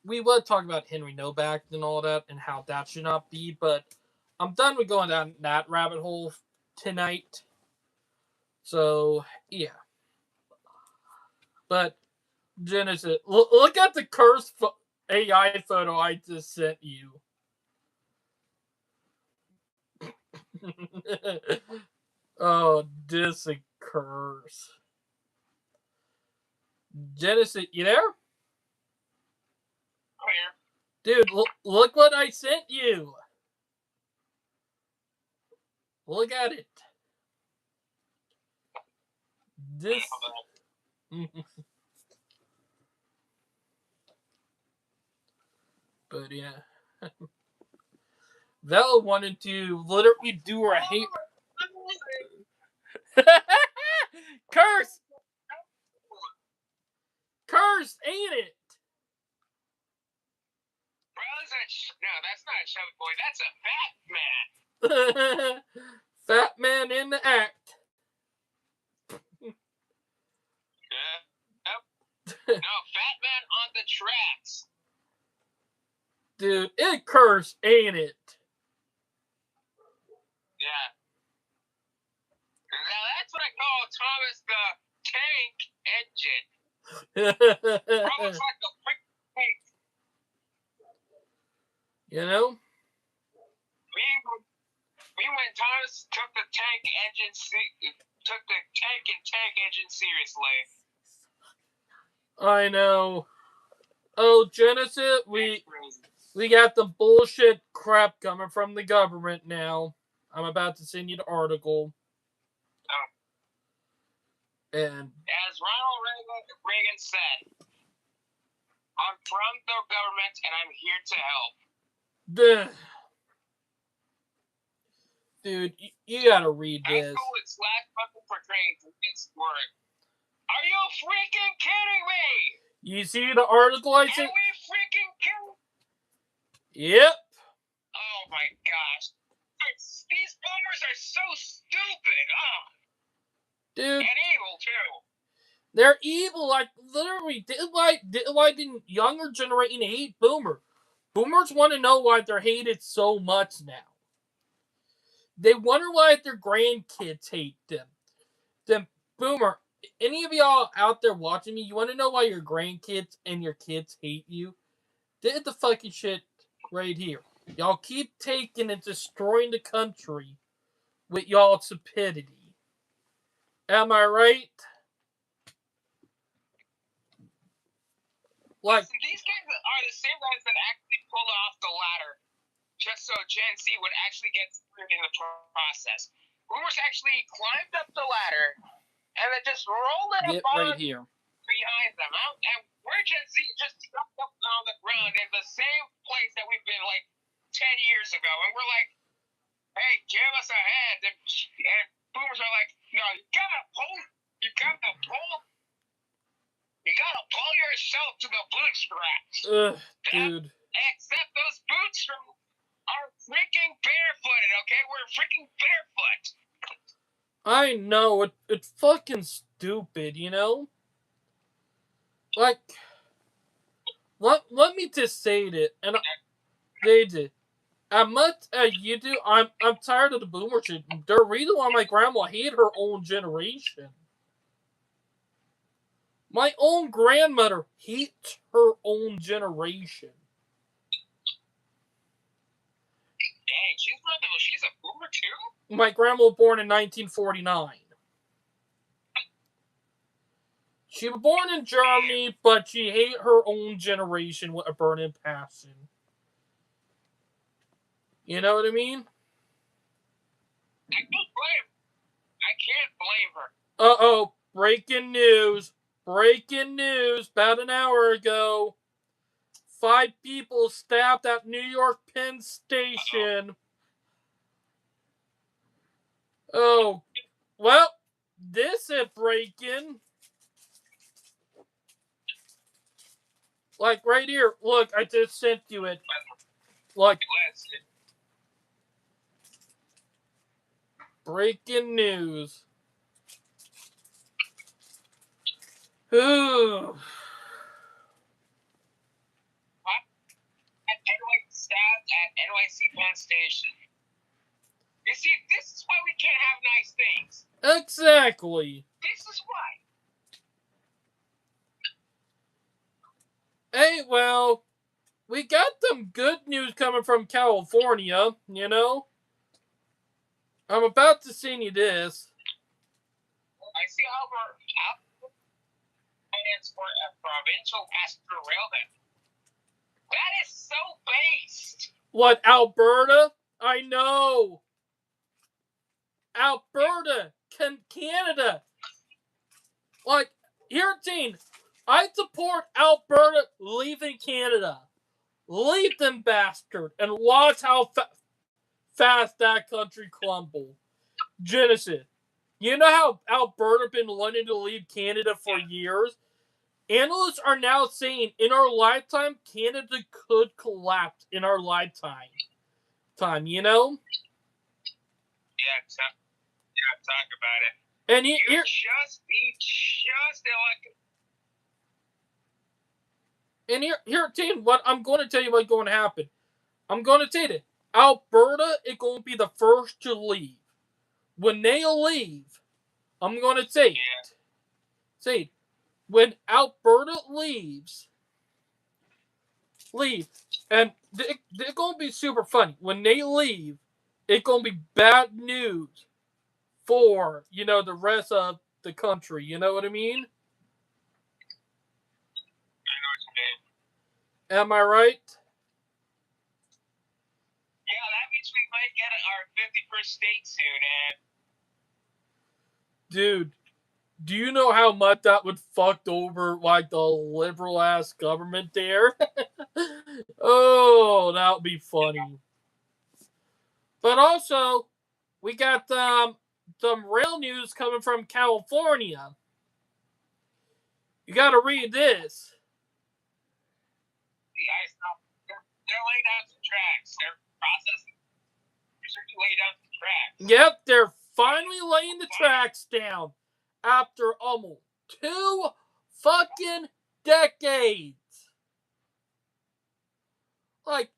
we would talk about Henry Novak and all that and how that should not be, but I'm done with going down that rabbit hole tonight. So yeah. But Genesis, look at the cursed AI photo I just sent you. Oh, this a curse. Genesis, you there? I'm here. Dude, look what I sent you. Look at it. This. But yeah. Val wanted to literally do her hate. Curse! Curse, ain't it? Bro, no, that's not a chubby boy. That's a fat man. Fat man in the act. Yeah. Yep. No, fat man on the tracks. Dude, it cursed, ain't it? Yeah. Now that's what I call Thomas the Tank Engine. Almost like a freak tank. You know? When Thomas took the tank engine seriously. I know. Oh, Genesis, we got the bullshit crap coming from the government now. I'm about to send you the article. Oh. And as Ronald Reagan said, I'm from the government and I'm here to help. Dude, you gotta read this. For trains against work. Are you freaking kidding me? You see the article I sent? Are we freaking kidding? Yep. Oh my gosh. These boomers are so stupid. Oh. Dude. And evil too. They're evil, like literally. Why didn't younger generation hate boomer? Boomers want to know why they're hated so much now. They wonder why their grandkids hate them. Then, Boomer, any of y'all out there watching me, you want to know why your grandkids and your kids hate you? Did the fucking shit right here. Y'all keep taking and destroying the country with y'all stupidity. Am I right? Like, Listen, these guys are the same guys that actually pulled off the ladder just so Gen Z would actually get screwed in the process. Boomers actually climbed up the ladder and then just rolled it get up right on here. behind them. And we're Gen Z just stuck up on the ground in the same place that we've been like 10 years ago. And we're like, hey, give us a hand. And Boomers are like, no, you gotta pull yourself to the bootstraps. Ugh, dude. Except those bootstraps are freaking barefooted, okay? We're freaking barefoot. I know, it's fucking stupid, you know? Like, let me just say it, and they did. As much as you do, I'm tired of the boomer shit. The reason why my grandma hated her own generation. My own grandmother hates her own generation. Dang, she's a boomer too? My grandma was born in 1949. She was born in Germany, but she hated her own generation with a burning passion. You know what I mean? I can't blame her. Uh-oh, breaking news. Breaking news. About an hour ago, 5 people stabbed at New York Penn Station. Oh, well, this is breaking. Like, right here. Look, I just sent you it. Like, breaking news. Ooh. Stabbed at NYC Penn Station. You see, this is why we can't have nice things. Exactly. This is why. Hey, well, we got some good news coming from California, you know? I'm about to send you this. I see Albert plans for a provincial passenger rail net. That is so based. What, Alberta? I know. Alberta, Canada. Like, here, Gene, I support Alberta leaving Canada. Leave them, bastard, and watch how fast that country crumble. Genesis, you know how Alberta been wanting to leave Canada for years? Analysts are now saying in our lifetime, Canada could collapse in our lifetime. You know? Yeah, talk about it. And you just elected. And here, team, what I'm going to tell you what's going to happen. I'm going to tell you that Alberta is going to be the first to leave. When they leave, I'm going to say it. Say it. When Alberta leave, and they're going to be super funny. When they leave, it's going to be bad news for, you know, the rest of the country. You know what I mean? I know what you mean. Am I right? Yeah, that means we might get our 51st state soon, Dude, do you know how much that would fucked over, like, the liberal-ass government there? Oh, that would be funny. But also, we got some rail news coming from California. You gotta read this. They're laying down some tracks. They're processing. They're starting to lay down some tracks. Yep, they're finally laying the tracks down after almost 2 fucking decades. Like,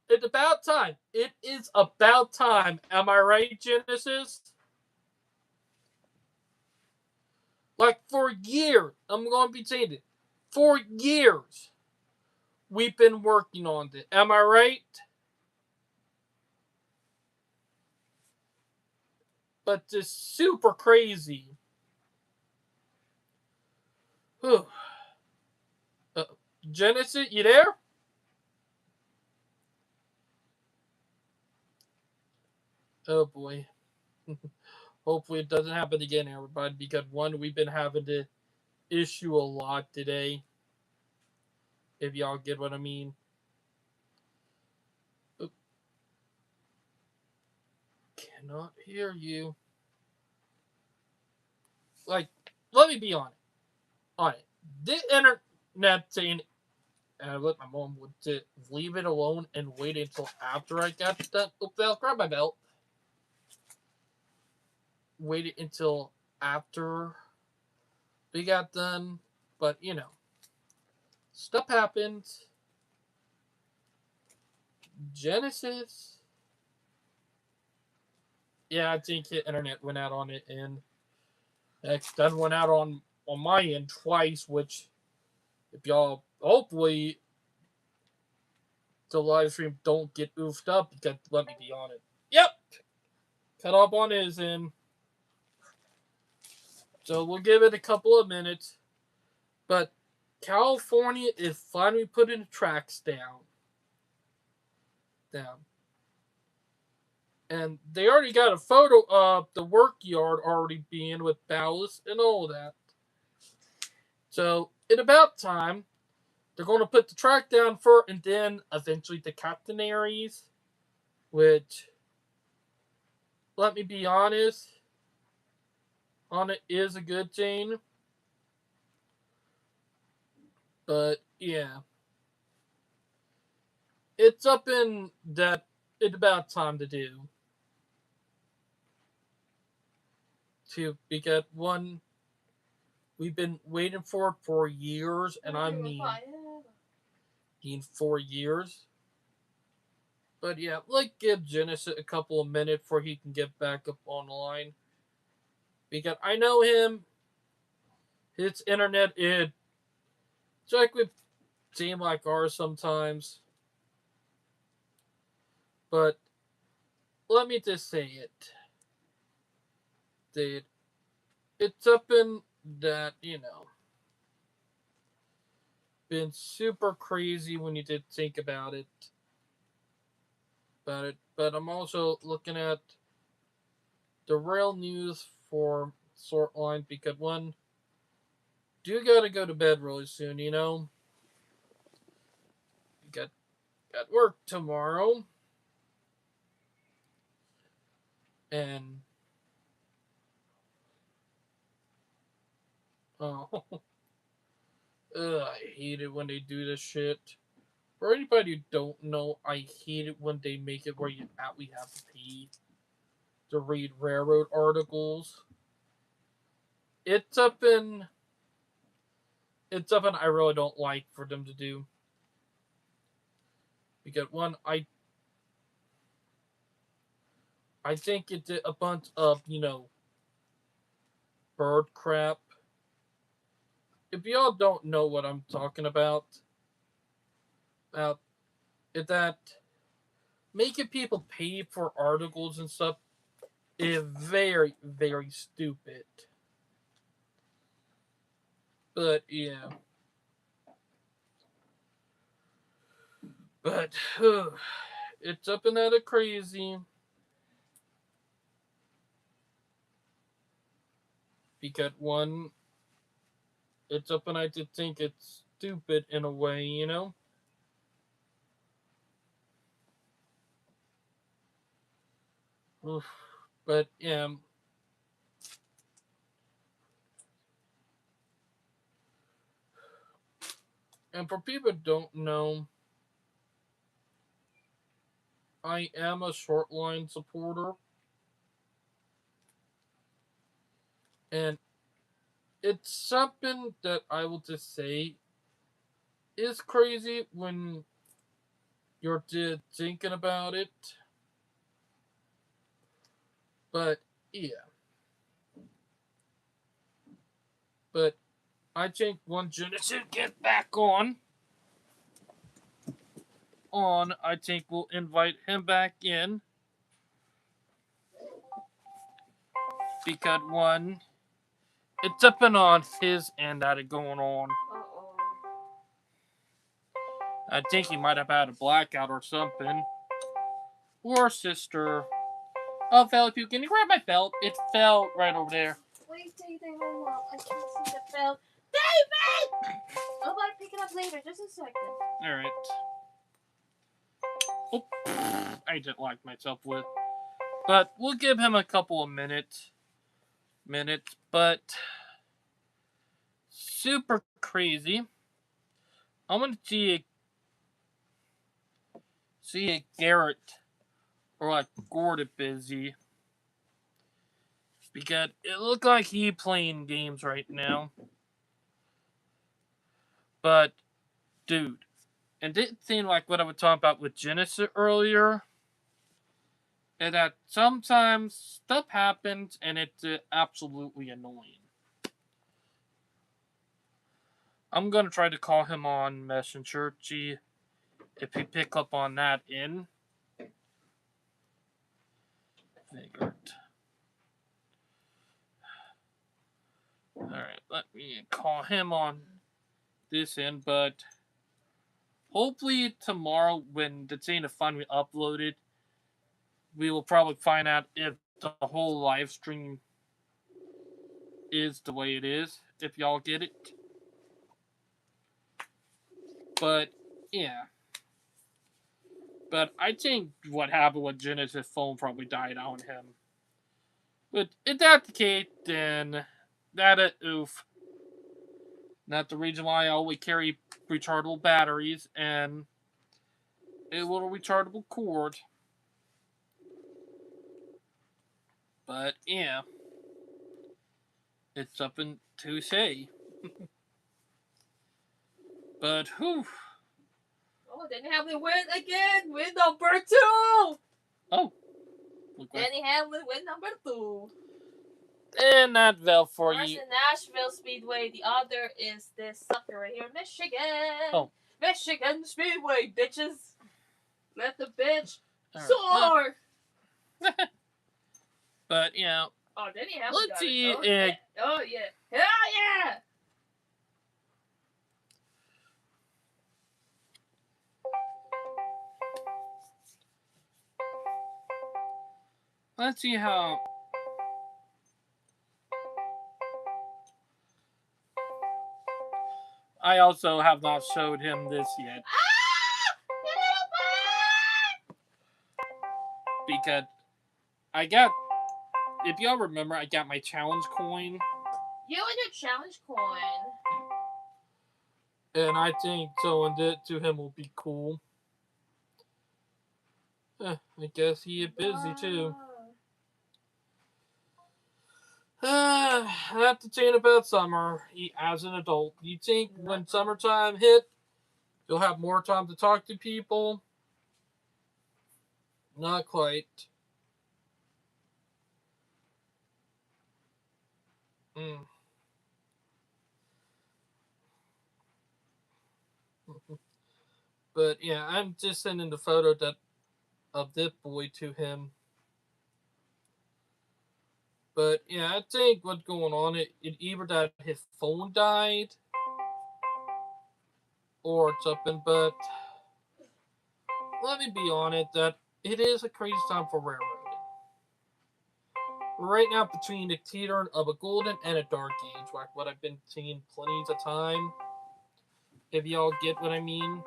it's about time. It is about time. Am I right, Genesis? Like, for years, I'm going to be saying it. For years, we've been working on this. Am I right? But just super crazy. Whew. Genesis, you there? Oh boy. Hopefully it doesn't happen again, everybody, because one, we've been having to issue a lot today. If y'all get what I mean. Oop. Cannot hear you. Like, let me be on it. The internet saying, and I let my mom would to leave it alone and wait until after I got done. Oop, I'll grab my belt. Waited until after we got done, but you know, stuff happens. Genesis. Yeah, I think the internet went out on it, and X done went out on my end twice. Which, if y'all hopefully the live stream don't get oofed up, because let me be on it. Yep, cut off on his end. So we'll give it a couple of minutes, but California is finally putting the tracks down. And they already got a photo of the work yard already being with ballast and all that. So, in about time, they're going to put the track down first and then eventually the catenaries, which, let me be honest, on it is a good thing. But, yeah. It's up in that, it's about time to do. Because one, we've been waiting for it for years, and I mean 4 years. But yeah, like give Genesis a couple of minutes before he can get back up online. Because I know him, his internet, it's like we seem like ours sometimes. But let me just say it. Dude, it's up in that, been super crazy when you did think about it. But I'm also looking at the real news for Sortline because one, do gotta go to bed really soon, Got work tomorrow. And oh, I hate it when they do this shit. For anybody who don't know, I hate it when they make it where we have to pay to read railroad articles. It's up in I really don't like for them to do. Because one, I think it's a bunch of, bird crap. If y'all don't know what I'm talking about is that making people pay for articles and stuff is very, very stupid. But yeah. But it's up and at it crazy. Because one, it's up and I did think it's stupid in a way, Oof. But yeah. And for people who don't know, I am a Shortline supporter. And it's something that I will just say is crazy when you're thinking about it. But yeah. But I think once Genesis get back on, I think we'll invite him back in. Because one, it's up and on his end that is going on. Uh-oh. I think he might have had a blackout or something. Or sister. Oh, Philip, can you grab my belt? It fell right over there. Wait, David, hold on. I can't see the belt. David! I'll pick it up later. Just a second. Alright. Oh, I didn't like myself with. But we'll give him a couple of minutes. But super crazy. I'm gonna see a Garrett or like Gordon busy. Because it looked like he playing games right now. But, dude, and didn't seem like what I was talking about with Genesis earlier. And that sometimes stuff happens and it's absolutely annoying. I'm gonna try to call him on Messenger, see if he pick up on that in. Figured. Alright, let me call him on this end, but hopefully tomorrow when the thing is finally uploaded, we will probably find out if the whole live stream is the way it is, if y'all get it. But, yeah. But I think what happened with Genesis' phone probably died on him. But if that's the case, then that is oof. That's the reason why I always carry rechargeable batteries and a little rechargeable cord. But yeah, it's something to say. But whew. Oh, Denny Hamlin win again. Win number 2. Oh. Denny Hamlin win number 2. And that Vel for Ours you. in Nashville Speedway. The other is this sucker right here, Michigan. Oh. Michigan Speedway, bitches. Let the bitch Right. soar. But yeah. Oh, Denny Hamlin. Let's see. Oh, yeah. Oh yeah. Hell yeah. Let's see how. I also have not showed him this yet. Because I got, if y'all remember, I got my challenge coin. You and your challenge coin. And I think showing it to him will be cool. I guess he is busy too. That's the thing about summer. As an adult, you think when summertime hit, you'll have more time to talk to people? Not quite. But yeah, I'm just sending the photo of this boy to him. But yeah, I think what's going on, it either that his phone died or something, but let me be honest, that it is a crazy time for railroading. Right now, between the teetering of a golden and a dark age, like what I've been seeing plenty of time, if y'all get what I mean.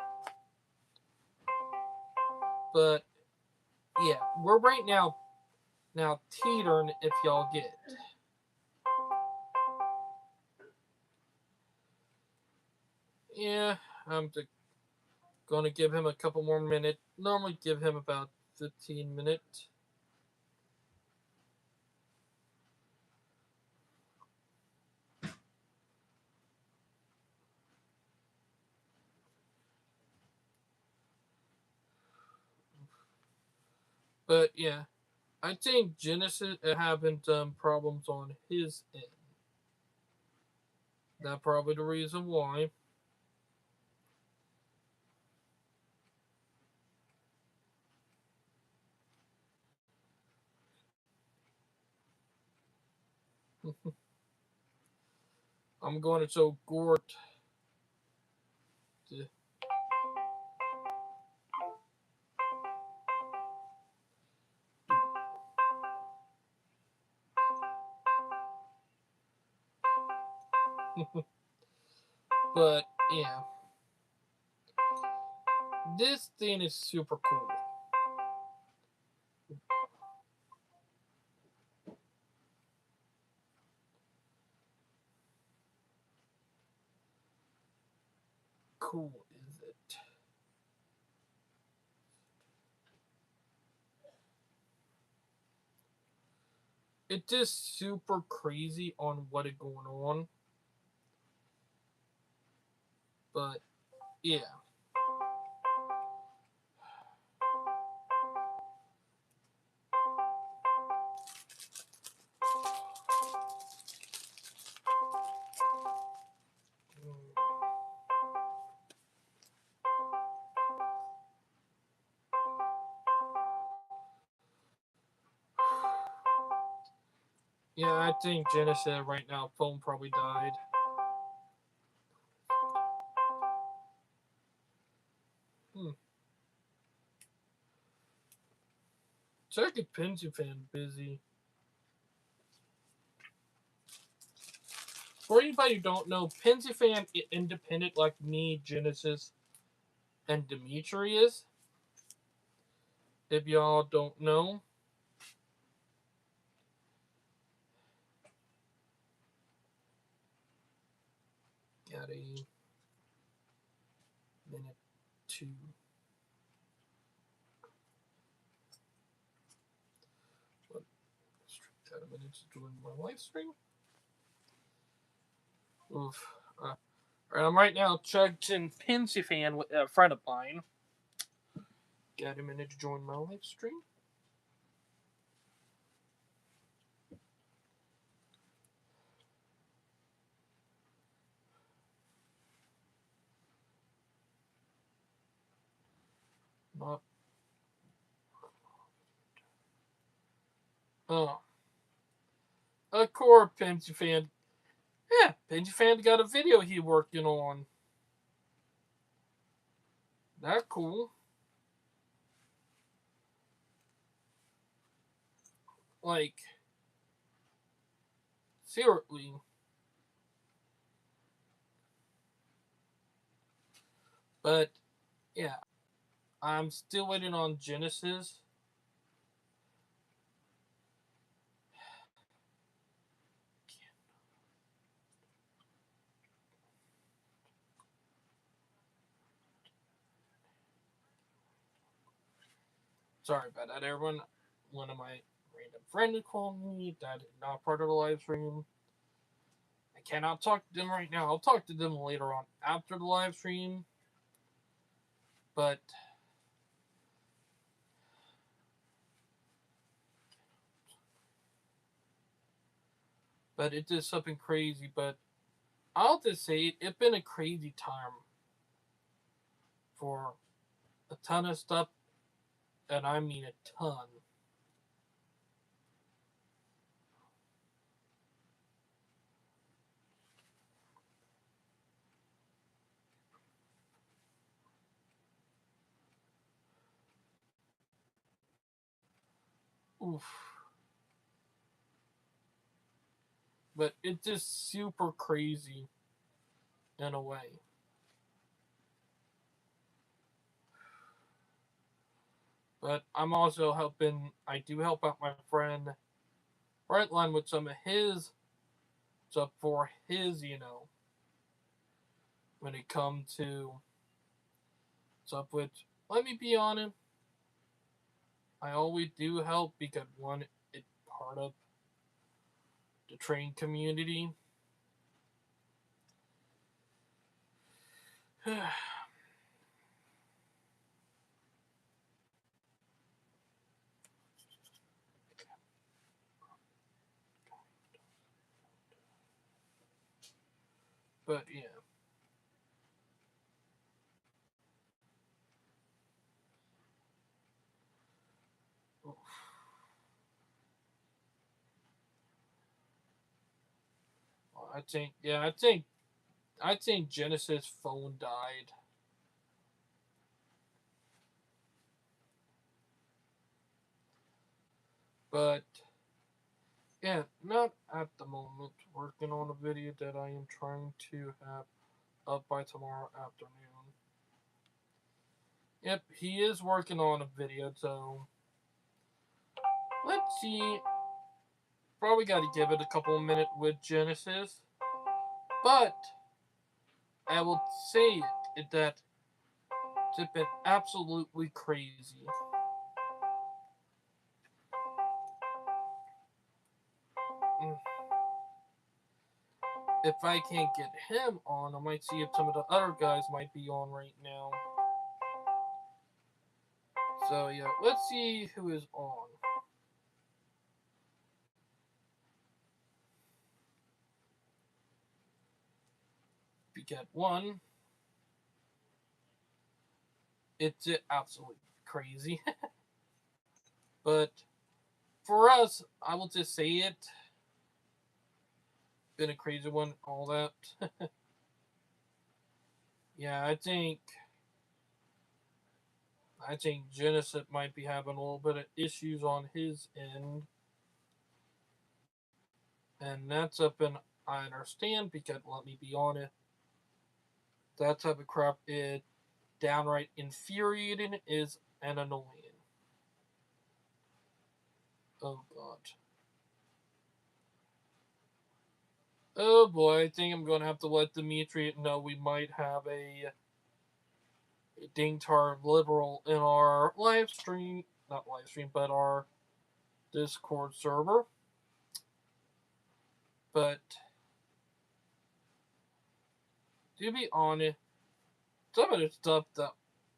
But yeah, we're right now teetering, if y'all get it. Yeah, I'm gonna give him a couple more minutes. Normally give him about 15 minutes. But yeah, I think Genesis having some problems on his end. That's probably the reason why. I'm going to show Gort. To, but yeah, this thing is super cool. Cool is it? It's just super crazy on what is going on. But yeah. Yeah, I think Jenna said right now phone probably died. Circuit Pension fan busy. For anybody who don't know, Pension fan independent like me, Genesis, and Demetrius. If y'all don't know. Got a minute two. Got a minute to join my live stream. Oof. I'm right now chugging Pension fan with a friend of mine. Got a minute to join my live stream. Not. Oh. A core Pension fan. Yeah, Pension fan got a video he working on. That cool. Like, seriously. But yeah, I'm still waiting on Genesis. Sorry about that, everyone. One of my random friends called me. That is not part of the live stream. I cannot talk to them right now. I'll talk to them later on after the live stream. But it is something crazy. But I'll just say it's been a crazy time for a ton of stuff, and I mean a ton. Oof. But it's just super crazy in a way. But I'm also helping. I do help out my friend Brightline with some of his stuff for his, when it comes to stuff. Which, let me be honest, I always do help because one, it's part of the train community. But yeah. Oof. Well, I think Genesis' phone died. But yeah, not at the moment. Working on a video that I am trying to have up by tomorrow afternoon. Yep, he is working on a video, so let's see. Probably got to give it a couple of minutes with Genesis, but I will say that it's been absolutely crazy. Mm. If I can't get him on, I might see if some of the other guys might be on right now. So yeah, let's see who is on. We get one. It's absolutely crazy. But for us, I will just say it. Been a crazy one, all that. Yeah, I think Genesis might be having a little bit of issues on his end. And that's up in I understand because let me be honest. That type of crap is downright infuriating is and annoying. Oh god. Oh boy, I think I'm gonna have to let Dimitri know we might have a dingtar liberal in our live stream, not live stream, but our Discord server. But to be honest, some of the stuff that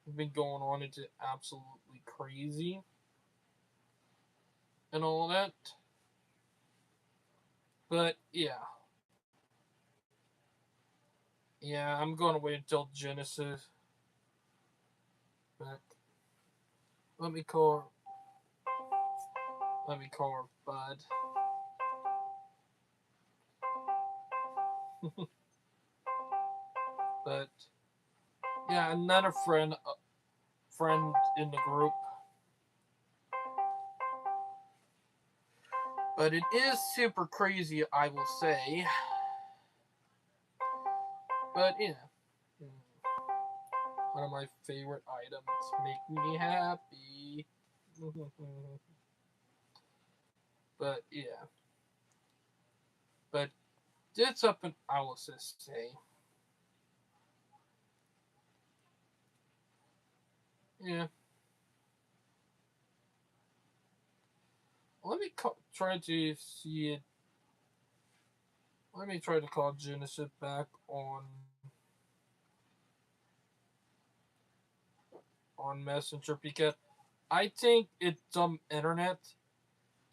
has been going on is absolutely crazy and all that. But yeah. Yeah, I'm gonna wait until Genesis. Back. Let me call her Bud. But yeah, another friend in the group. But it is super crazy, I will say. But yeah, one of my favorite items make me happy. But yeah, but it's up and I will just say, yeah. Let me try to see it. Let me try to call Genesis back on Messenger because I think it's some internet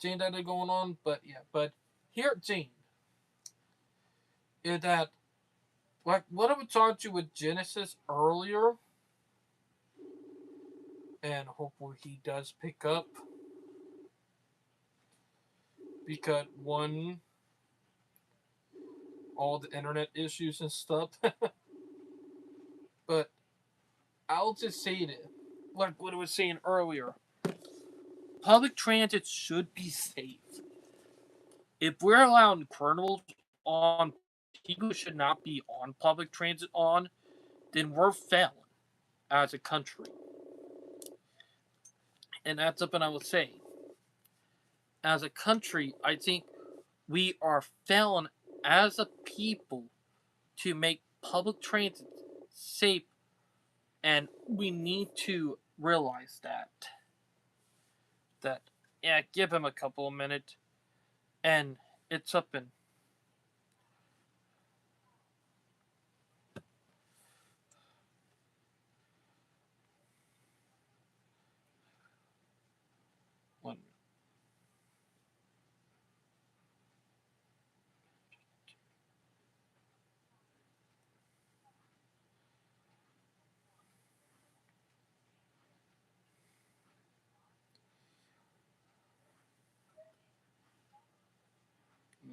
thing that are going on. But yeah, but here, Gene, is that like what I was talking to with Genesis earlier, and hopefully he does pick up because one, all the internet issues and stuff. But I'll just say it like what I was saying earlier. Public transit should be safe. If we're allowing criminals on people who should not be on public transit on, then we're failing as a country. And that's something I will say. As a country, I think we are failing as a people to make public transit safe, and we need to realize that. That, yeah, give him a couple of minutes, and it's up in. One.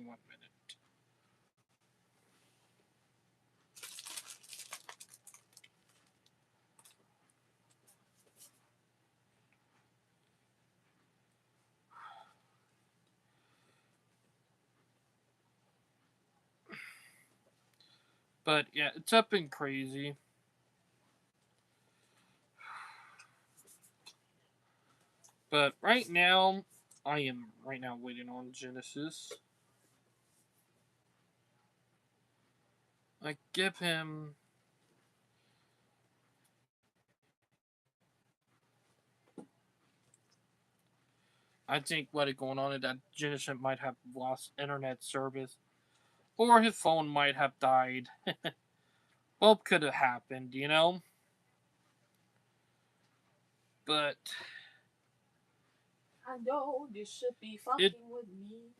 1 minute. But yeah, it's up and crazy. But right now, I am waiting on Genesis. I give him. I think what is going on is that Genesis might have lost internet service, or his phone might have died. Both could have happened, you know? But I know you should be fucking with me.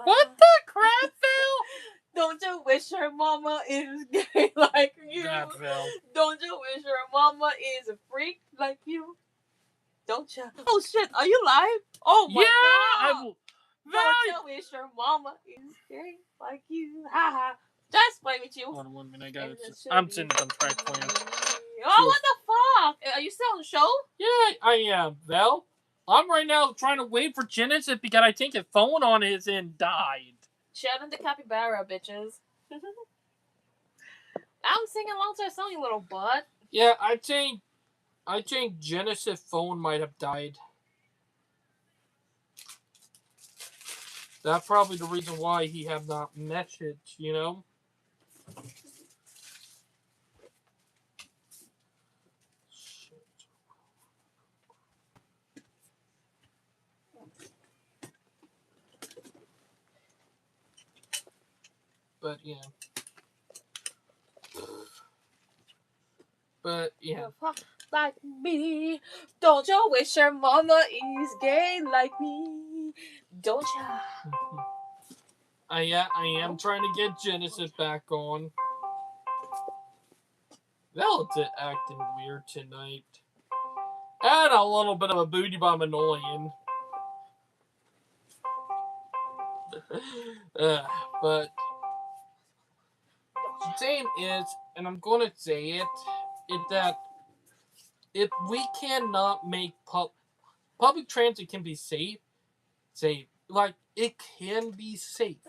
What the crap, Phil? Don't you wish your mama is gay like you? That Phil. Don't you wish your mama is a freak like you? Don't you? Oh shit, are you live? Oh my god! Don't you wish your mama is gay like you? Haha. Just play with you. Hold on 1 minute, I got And it. it should I'm be sending some track for you. Oh, what the fuck? Are you still on the show? Yeah, I am, Val. I'm right now trying to wait for Genesis because I think his phone on his end died. Shannon the capybara, bitches. I'm singing along to a song, you little butt. Yeah, I think Genesis' phone might have died. That's probably the reason why he have not messaged, you know? But yeah. Fuck like me. Don't you wish your mama is gay like me? Don't ya? I am trying to get Genesis back on. Vel's acting weird tonight. And a little bit of a booty bomb annoying. But the thing is, and I'm gonna say it, is that if we cannot make public transit can be safe, like it can be safe.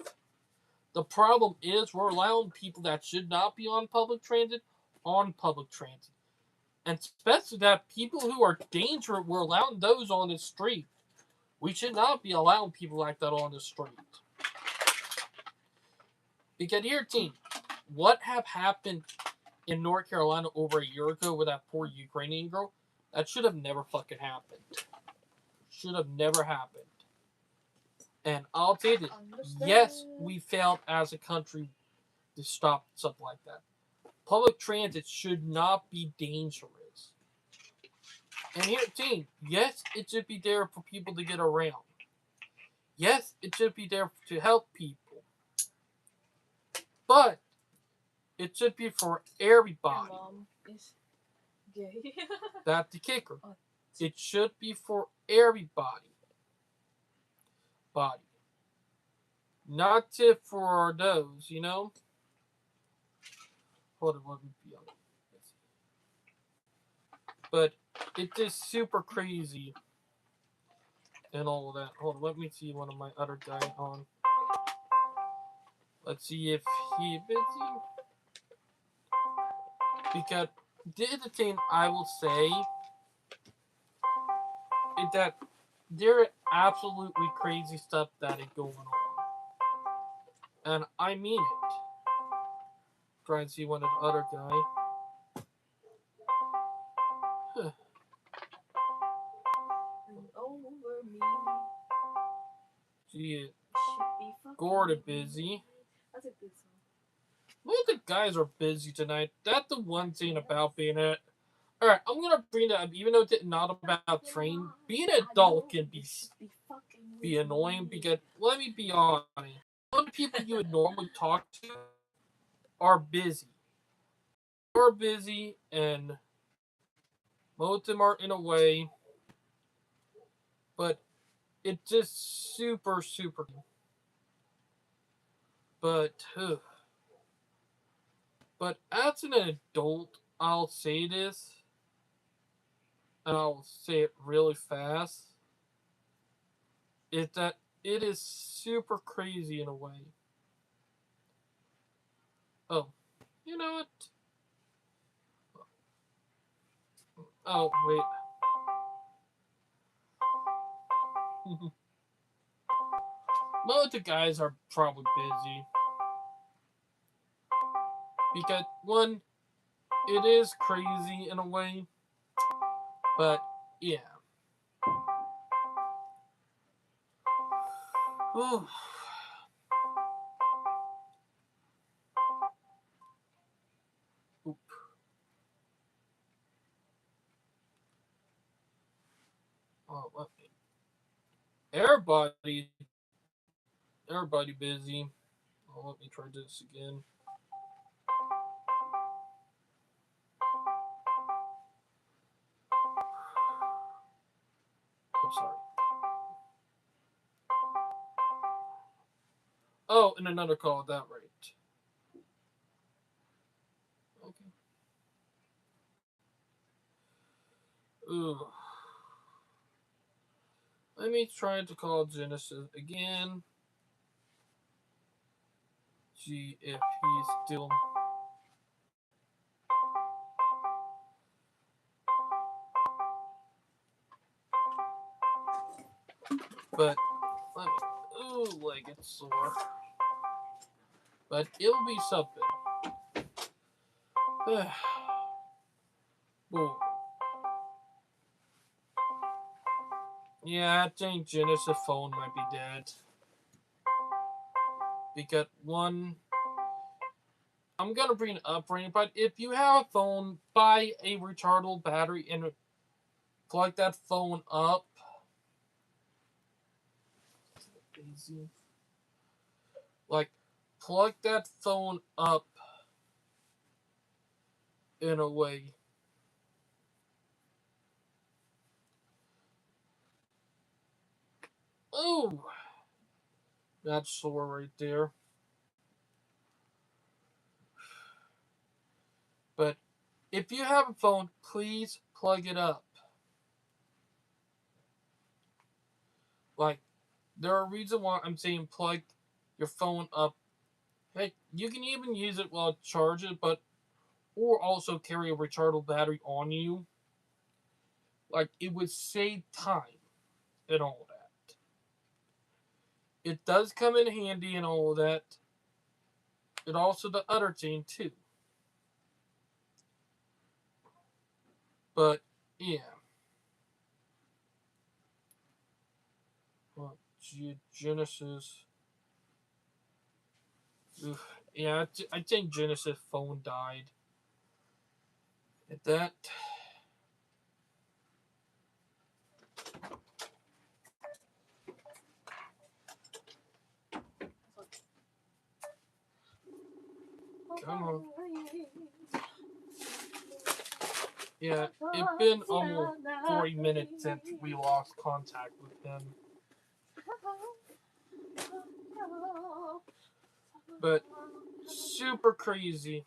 The problem is we're allowing people that should not be on public transit, and especially that people who are dangerous, we're allowing those on the street. We should not be allowing people like that on the street. Because here, team, what have happened in North Carolina over a year ago with that poor Ukrainian girl? That should have never fucking happened. Should have never happened. And I'll tell you this, yes, we failed as a country to stop something like that. Public transit should not be dangerous. And here, team, yes, it should be there for people to get around. Yes, it should be there to help people. But it should be for everybody. Your mom is gay. That's the kicker. It should be for everybody. Body. Not just for those, you know? Hold on, let me be on it. But it's just super crazy and all of that. Hold on, let me see one of my other guys on. Let's see if he busy. Because the other thing I will say is that there are absolutely crazy stuff that is going on. And I mean it. Try and see one of the other guy. Over me. See it. Gordon busy. That's a good song. Most of the guys are busy tonight. That's the one thing about being it. Alright, I'm gonna bring that up, even though it's not about train. Being an adult can be annoying because, let me be honest, all the people you would normally talk to are busy. You're busy, and most of them are in a way, but it's just super, super. but as an adult, I'll say this, and I'll say it really fast. Is that it is super crazy in a way. Oh, you know what? Oh, wait. Most of the guys are probably busy. Because, one, it is crazy in a way. But, yeah. Whew. Oop. Oh, let me. Everybody busy. Oh, let me try this again. I'm sorry. Oh, and another call at that rate. Okay. Ooh. Let me try to call Genesis again. See if he's still. But let me. Ooh, leg it's sore. But it'll be something. Boom. Yeah, I think Genesis' phone might be dead. Because one, I'm gonna bring it up, Rain, but if you have a phone, buy a rechargeable battery and plug that phone up. Easy. Like, plug that phone up in a way. Ooh, that's sore right there. But if you have a phone, please plug it up. Like, there are reasons why I'm saying plug your phone up. Heck, you can even use it while charging, but or also carry a rechargeable battery on you. Like, it would save time and all that. It does come in handy and all of that. And also the other thing too. But yeah. Well, Genesis. Oof. Yeah, I think Genesis' phone died. At that. Come on. Yeah, it's been almost 40 minutes since we lost contact with him. But super crazy.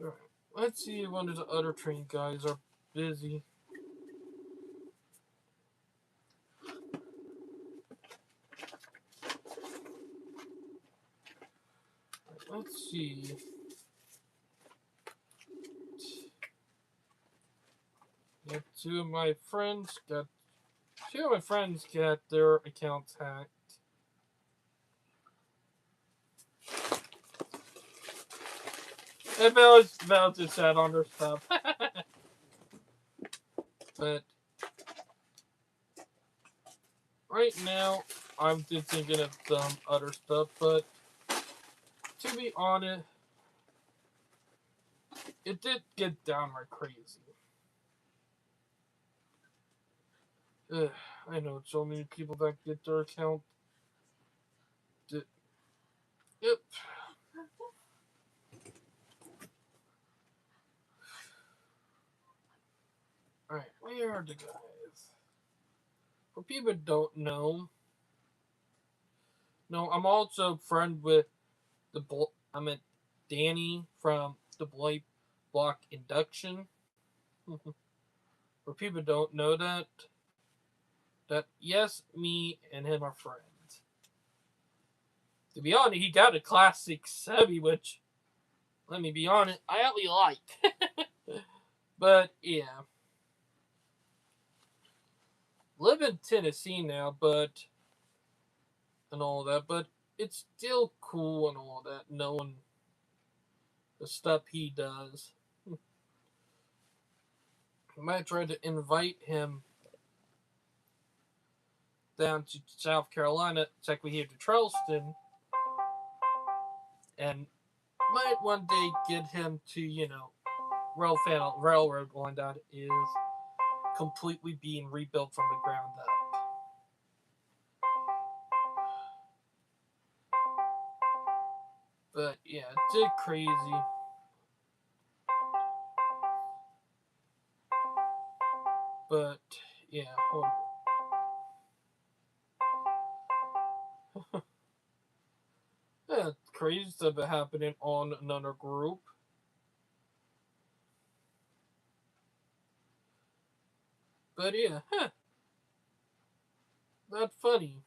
Alright, let's see if one of the other train guys are busy. Let's see. Yeah, two of my friends got their accounts hacked. And Val just sat on their stuff. But right now, I'm just thinking of some other stuff. But to be honest, it did get downright crazy. Ugh, I know so many people that get their account. Yep. are the guys. For people who don't know, no, I'm also friend with Danny from the Blight Block Induction. For people who don't know that yes, me and him are friends. To be honest, he got a classic Chevy, which, let me be honest, I actually like. But yeah, live in Tennessee now, and all that, but it's still cool and all that, knowing the stuff he does. I might try to invite him down to South Carolina, exactly here to Charleston, and might one day get him to, Railroad line that is completely being rebuilt from the ground up. But yeah, it's crazy. But yeah, hold on. Yeah, crazy stuff happening on another group. But yeah, not funny.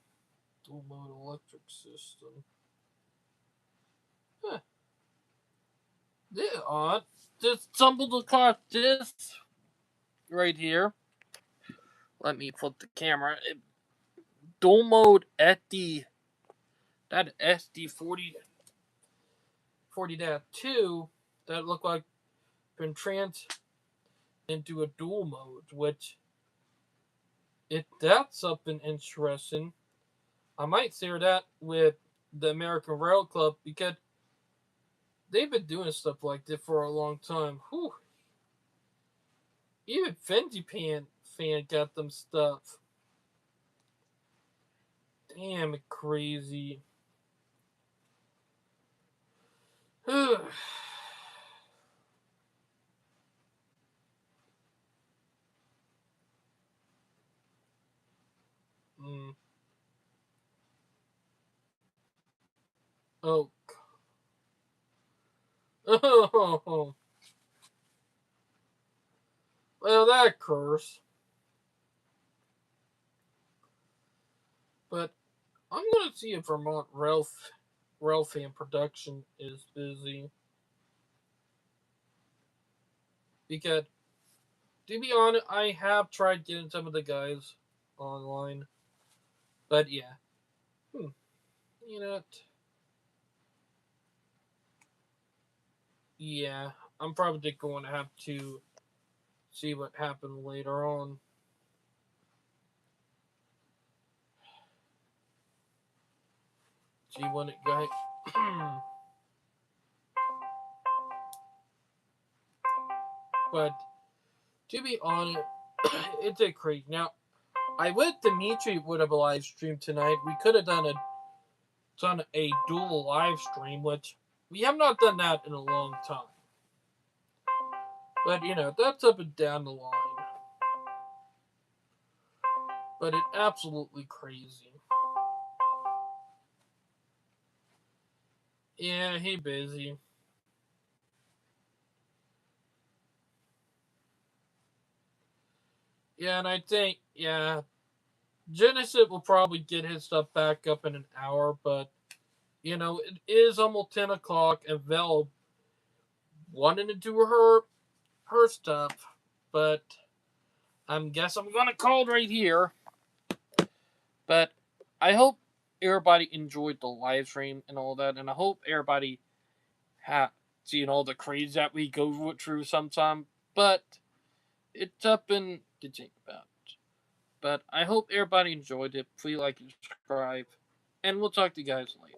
Dual mode electric system. Yeah, odd. Just stumbled across this right here. Let me flip the camera. Dual mode SD. That SD40 40-2 that looked like been trans into a dual mode, which that's something interesting. I might share that with the American Rail Club because they've been doing stuff like this for a long time. Whew. Even Fendi fan got them stuff. Damn, crazy. Oh. Oh. Well, that curse. But I'm gonna see if Vermont Rail Fan Production is busy. Because, to be honest, I have tried getting some of the guys online. But yeah. You know what? Yeah, I'm probably going to have to see what happened later on. See when it got. But to be honest, it's a crazy. Now, I wish Dimitri would have a live stream tonight. We could have done a dual live stream, which we have not done that in a long time. But that's up and down the line. But it's absolutely crazy. Yeah, he busy. Yeah, and I think, Genesis will probably get his stuff back up in an hour, but, it is almost 10 o'clock, and Vel wanted to do her stuff, but I guess I'm going to call it right here. But I hope everybody enjoyed the live stream and all that, and I hope everybody has seen all the craze that we go through sometime, but it's something to think about. But I hope everybody enjoyed it. Please like and subscribe, and we'll talk to you guys later.